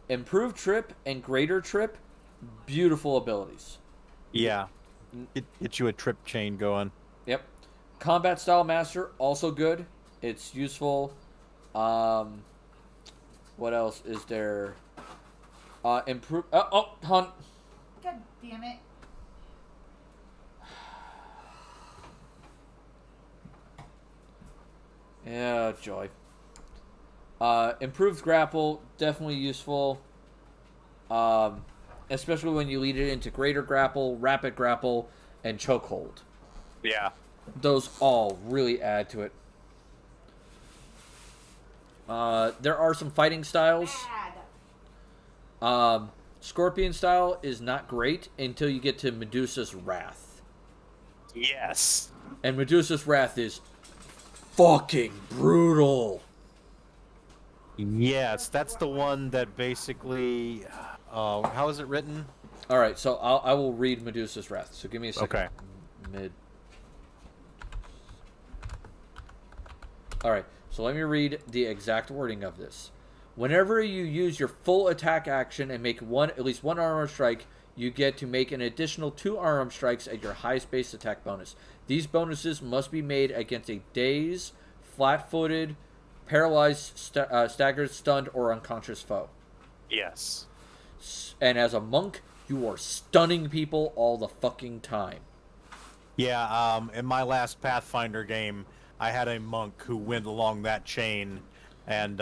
improved trip and greater trip, beautiful abilities. Yeah. Get you a trip chain going. Yep. Combat style master, also good. It's useful. What else is there? Improve. Hunt. God damn it. Yeah, joy. Improved grapple, definitely useful. Especially when you lead it into greater grapple, rapid grapple, and chokehold. Yeah. Those all really add to it. There are some fighting styles. Scorpion style is not great until you get to Medusa's Wrath. Yes. And Medusa's Wrath is fucking brutal. Yes, that's the one that basically... how is it written? Alright, so I will read Medusa's Wrath. So give me a second. Okay. Alright, so let me read the exact wording of this. Whenever you use your full attack action and make at least one armor strike, you get to make an additional 2 arm strikes at your highest base attack bonus. These bonuses must be made against a dazed, flat-footed, paralyzed, staggered, stunned, or unconscious foe. Yes. And as a monk, you are stunning people all the fucking time. Yeah, in my last Pathfinder game, I had a monk who went along that chain, and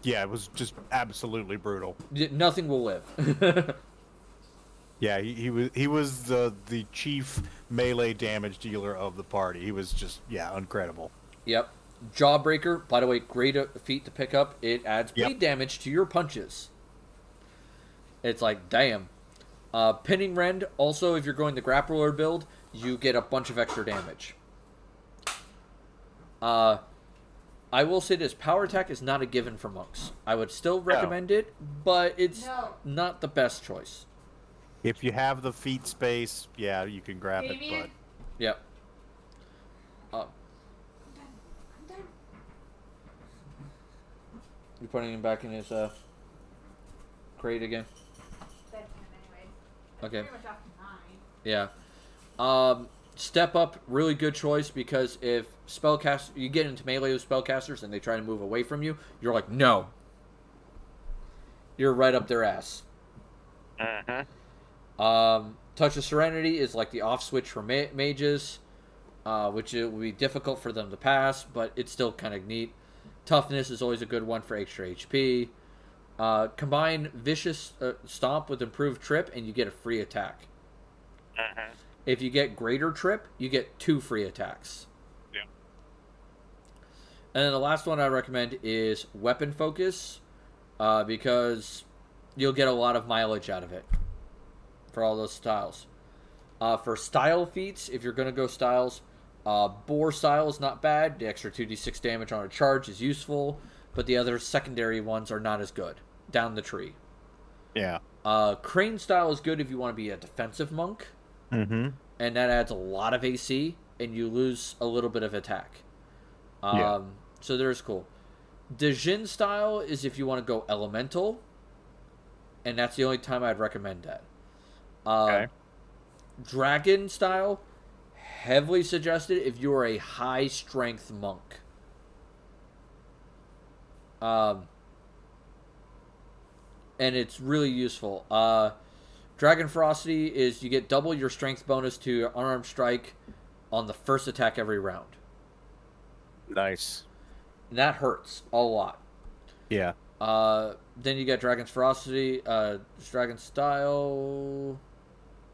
yeah, it was just absolutely brutal. Nothing will live. Yeah, he was the chief melee damage dealer of the party. He was just, yeah, incredible. Yep. Jawbreaker, by the way, great feat to pick up. It adds bleed damage to your punches. It's like, damn. Pinning Rend, also, if you're going the grappler build, you get a bunch of extra damage. I will say this, power attack is not a given for monks. I would still recommend it, but it's not the best choice. If you have the feet space, yeah, you can grab it, but... Yep. I'm done. You're putting him back in his crate again? That's him anyways. Okay. Pretty much off to mine. Yeah. Step Up, really good choice, because if you get into melee with spellcasters and they try to move away from you, you're like, no. You're right up their ass. Touch of Serenity is like the off switch for mages, which it will be difficult for them to pass, but it's still kind of neat. Toughness is always a good one for extra HP. Combine Vicious Stomp with Improved Trip, and you get a free attack. If you get Greater Trip, you get 2 free attacks. Yeah. And then the last one I recommend is Weapon Focus, because you'll get a lot of mileage out of it for all those styles. For style feats, if you're going to go styles, Boar style is not bad. The extra 2d6 damage on a charge is useful, but the other secondary ones are not as good. Down the tree. Yeah. Crane style is good if you want to be a defensive monk. And that adds a lot of AC, and you lose a little bit of attack. So there's cool. Djinn style is if you want to go elemental, and that's the only time I'd recommend that. Okay. Dragon style, heavily suggested if you are a high strength monk. And it's really useful. Dragon Ferocity is you get double your strength bonus to unarmed strike on the first attack every round. Nice. And that hurts a lot. Yeah. Then you get Dragon's Ferocity, Dragon Style.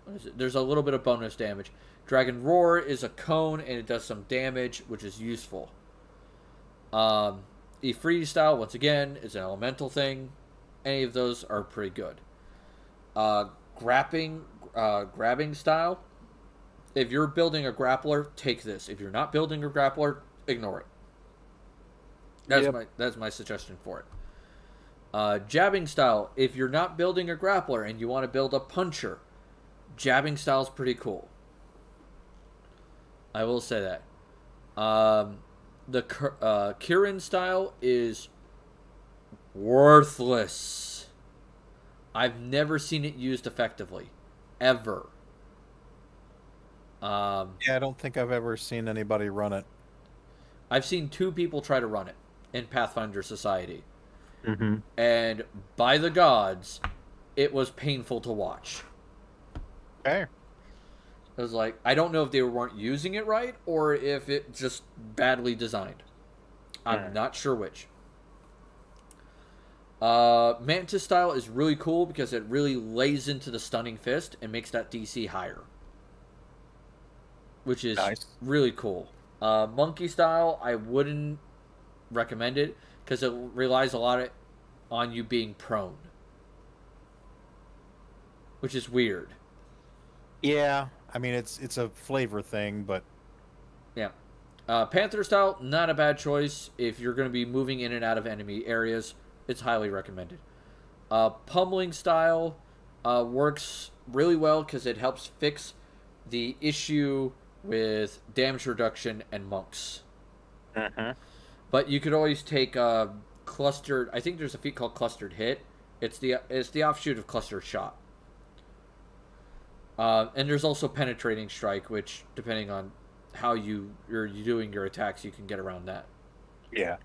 What is it? There's a little bit of bonus damage. Dragon Roar is a cone, and it does some damage, which is useful. Ifriti Style, once again, is an elemental thing. Any of those are pretty good. Grabbing Style. If you're building a grappler, take this. If you're not building a grappler, ignore it. That's my suggestion for it. Jabbing Style. If you're not building a grappler and you want to build a puncher, Jabbing Style is pretty cool. I will say that. The Kirin Style is worthless. I've never seen it used effectively. Ever. Yeah, I don't think I've ever seen anybody run it. I've seen 2 people try to run it in Pathfinder Society. And by the gods, it was painful to watch. Okay. It was like, I don't know if they weren't using it right or if it just badly designed. I'm not sure which. Mantis Style is really cool because it really lays into the Stunning Fist and makes that DC higher. Which is really cool. Monkey Style, I wouldn't recommend it because it relies a lot on you being prone. Which is weird. Yeah, I mean, it's a flavor thing, but... Yeah. Panther Style, not a bad choice. If you're going to be moving in and out of enemy areas, it's highly recommended. Pummeling Style works really well because it helps fix the issue with damage reduction and monks. But you could always take clustered... I think there's a feat called Clustered Hit. It's the offshoot of Clustered Shot. And there's also Penetrating Strike, which, depending on how you're doing your attacks, you can get around that. Yeah.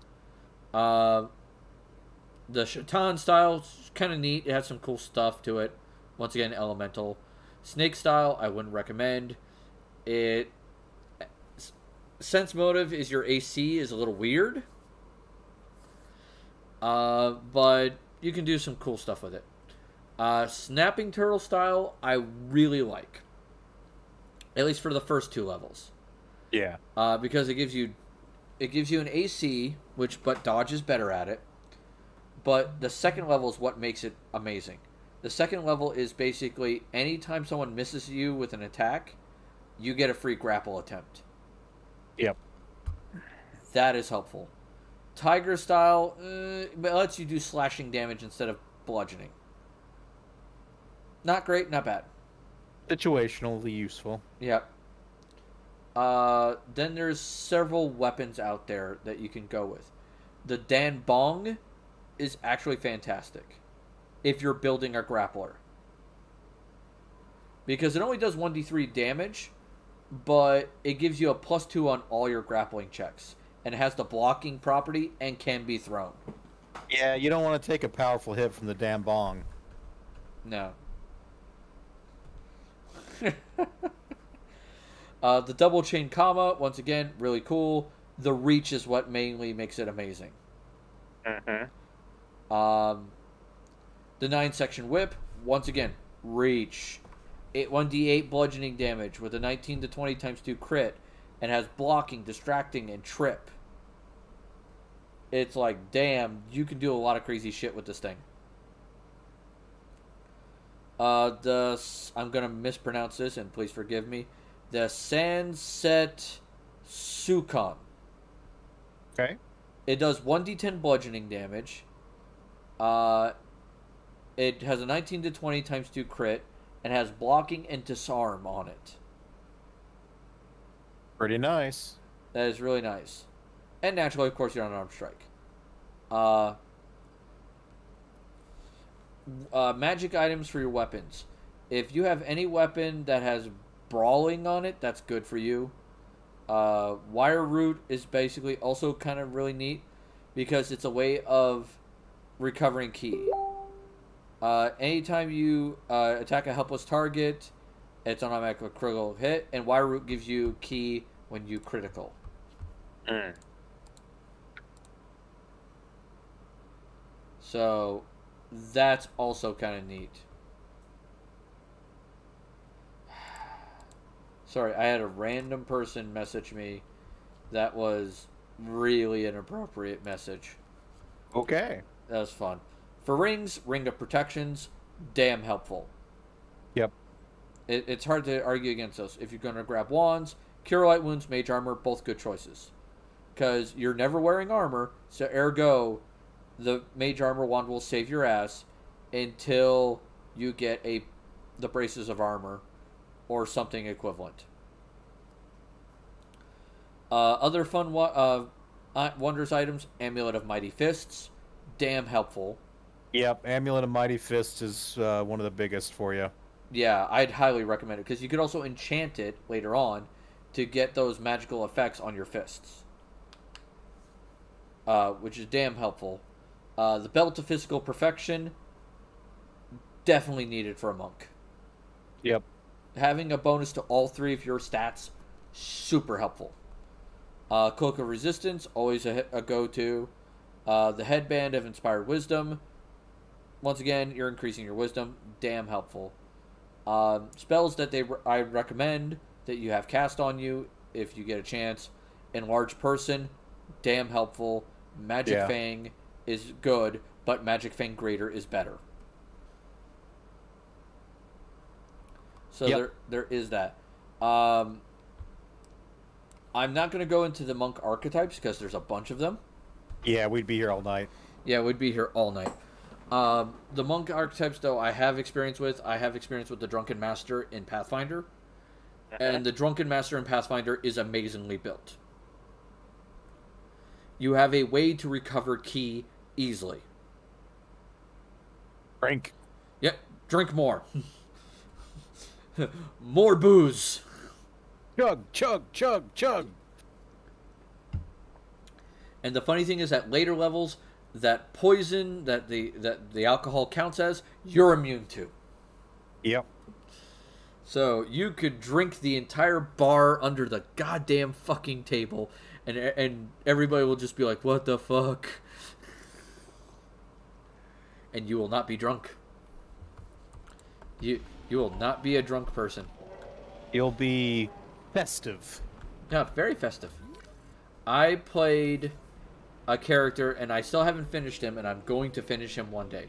The Shaitan Style is kind of neat. It has some cool stuff to it. Once again, elemental. Snake Style, I wouldn't recommend. Sense Motive is your AC is a little weird. But you can do some cool stuff with it. Snapping Turtle Style, I really like. At least for the first 2 levels. Yeah. Because it gives you an AC, but dodge is better at it. But the second level is what makes it amazing. The second level is basically anytime someone misses you with an attack, you get a free grapple attempt. Yep. That is helpful. Tiger Style, it lets you do slashing damage instead of bludgeoning. Not great, not bad. Situationally useful. Yep. Then there's several weapons out there that you can go with. The Dan Bong is actually fantastic if you're building a grappler. Because it only does 1d3 damage, but it gives you a +2 on all your grappling checks. And it has the blocking property and can be thrown. Yeah, you don't want to take a powerful hit from the damn bong. No. The double chain comma, once again, really cool. The reach is what mainly makes it amazing. The 9-section whip, once again, reach. 1d8 bludgeoning damage with a 19 to 20 times 2 crit, and has blocking, distracting, and trip. It's like, damn, you can do a lot of crazy shit with this thing. I'm gonna mispronounce this, and please forgive me. The Sunset Sukon. Okay. It does 1d10 bludgeoning damage. It has a 19 to 20 times 2 crit, and has blocking and disarm on it. Pretty nice. That is really nice. And naturally, of course, you're on Unarmed Strike. Magic items for your weapons. If you have any weapon that has brawling on it, that's good for you. Wire Root is basically also kind of really neat because it's a way of recovering ki. Anytime you attack a helpless target, it's an automatic critical hit, and Wire Root gives you ki when you critical. So that's also kind of neat. Sorry, I had a random person message me that was really an inappropriate message. Okay. That was fun. For rings, Ring of Protections, damn helpful. Yep. It's hard to argue against those. If you're going to grab wands, Cure Light Wounds, Mage Armor, both good choices. Because you're never wearing armor, so ergo, the Mage Armor wand will save your ass until you get the Braces of Armor or something equivalent. Other fun Wonders items, Amulet of Mighty Fists, damn helpful. Yep, Amulet of Mighty Fists is one of the biggest for you. Yeah, I'd highly recommend it, because you could also enchant it later on to get those magical effects on your fists. Which is damn helpful. The Belt of Physical Perfection, definitely needed for a monk. Yep. Having a bonus to all 3 of your stats, super helpful. Cloak of Resistance, always a go-to. The Headband of Inspired Wisdom, once again, you're increasing your wisdom, damn helpful. Spells that I recommend that you have cast on you if you get a chance. Enlarged Person, damn helpful. Magic Fang is good, but Magic Fang Greater is better. So there is that. I'm not going to go into the monk archetypes because there's a bunch of them. Yeah, we'd be here all night. Yeah, we'd be here all night. The monk archetypes, though, I have experience with. I have experience with the Drunken Master in Pathfinder. And the Drunken Master in Pathfinder is amazingly built. You have a way to recover ki easily. Drink. Yep, drink more. More booze. Chug, chug, chug, chug. And the funny thing is, at later levels, that poison that the alcohol counts as, you're immune to. Yep. So you could drink the entire bar under the goddamn fucking table, and everybody will just be like, "What the fuck?" And you will not be drunk. You will not be a drunk person. You'll be festive. Yeah, very festive. I played a character, and I still haven't finished him, and I'm going to finish him one day.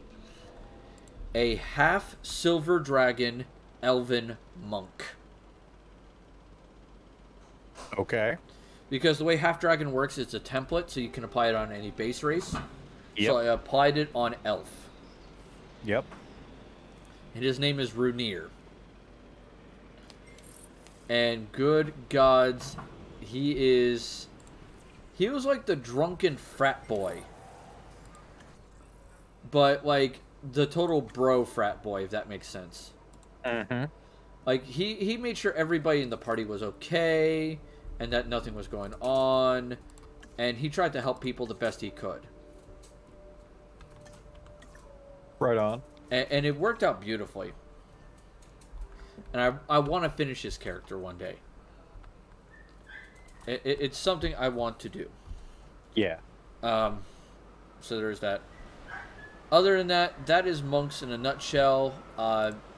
A half silver dragon elven monk. Okay. Because the way half dragon works, it's a template, so you can apply it on any base race. Yep. So I applied it on elf. Yep. And his name is Runir. And good gods, he was like the drunken frat boy. But like the total bro frat boy, if that makes sense. Mm-hmm. Like, he made sure everybody in the party was okay, and that nothing was going on, and he tried to help people the best he could. Right on. And it worked out beautifully. And I want to finish his character one day. It's something I want to do. Yeah. So there's that. Other than that, that is monks in a nutshell.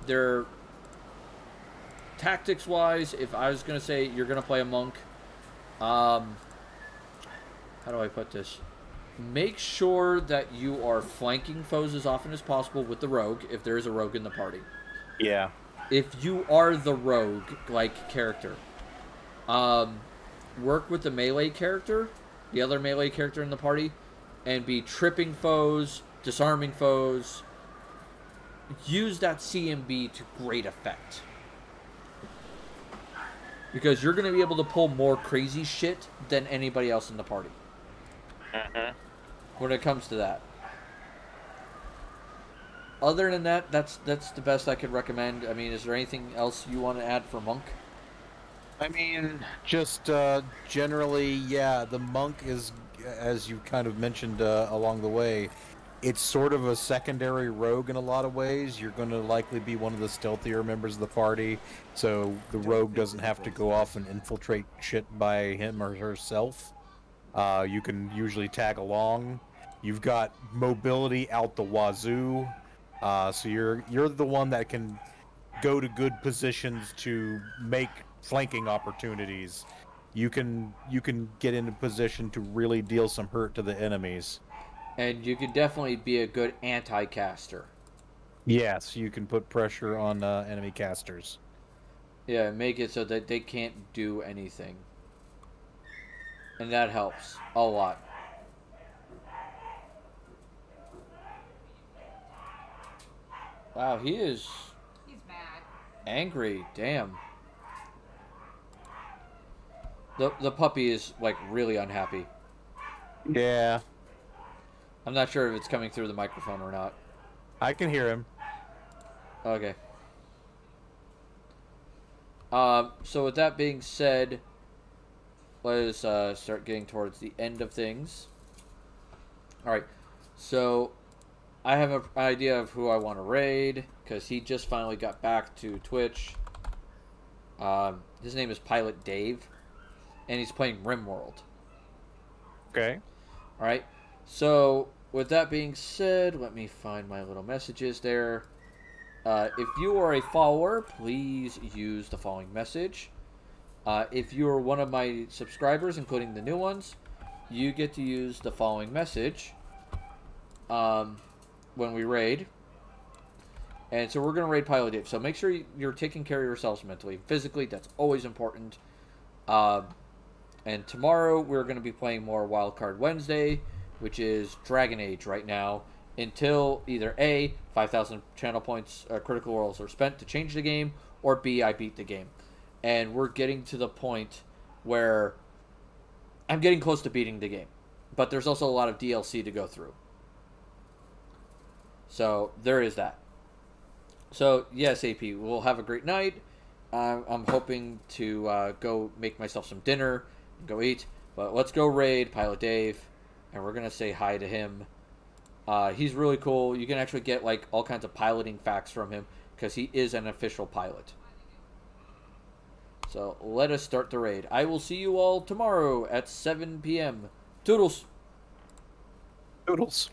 They're tactics-wise, if I was going to say you're going to play a monk, how do I put this? Make sure that you are flanking foes as often as possible with the rogue, if there is a rogue in the party. Yeah. If you are the rogue-like character, work with the melee character, the other melee character in the party, and be tripping foes, disarming foes. Use that CMB to great effect. Because you're going to be able to pull more crazy shit than anybody else in the party. When it comes to that. Other than that, that's the best I could recommend. I mean, is there anything else you want to add for Monk? I mean, just generally, yeah, the monk is, as you kind of mentioned along the way, it's sort of a secondary rogue in a lot of ways. You're going to likely be one of the stealthier members of the party, so the rogue doesn't have to go off and infiltrate shit by him or herself. You can usually tag along. You've got mobility out the wazoo, so you're the one that can go to good positions to make flanking opportunities. You can get into position to really deal some hurt to the enemies. And you can definitely be a good anti-caster. Yes, you can put pressure on enemy casters. Yeah, make it so that they can't do anything. And that helps a lot. Wow, he's mad. Angry, damn. The puppy is, like, really unhappy. Yeah. I'm not sure if it's coming through the microphone or not. I can hear him. Okay. So with that being said, let us start getting towards the end of things. Alright, so I have an idea of who I want to raid, because he just finally got back to Twitch. His name is Pilot Dave, and he's playing RimWorld. Okay. Alright, so with that being said, let me find my little messages there. If you are a follower, please use the following message. If you are one of my subscribers, including the new ones, you get to use the following message when we raid. And so we're going to raid Pilot Dave. So make sure you're taking care of yourselves mentally and physically. That's always important. And tomorrow we're going to be playing more Wildcard Wednesday, which is Dragon Age right now, until either A, 5,000 channel points, critical rolls are spent to change the game, or B, I beat the game. And we're getting to the point where I'm getting close to beating the game. But there's also a lot of DLC to go through. So there is that. So yes, AP, we'll have a great night. I'm hoping to go make myself some dinner and go eat. But let's go raid Pilot Dave, and we're going to say hi to him. He's really cool. You can actually get like all kinds of piloting facts from him, because he is an official pilot. So let us start the raid. I will see you all tomorrow at 7 p.m. Toodles. Toodles.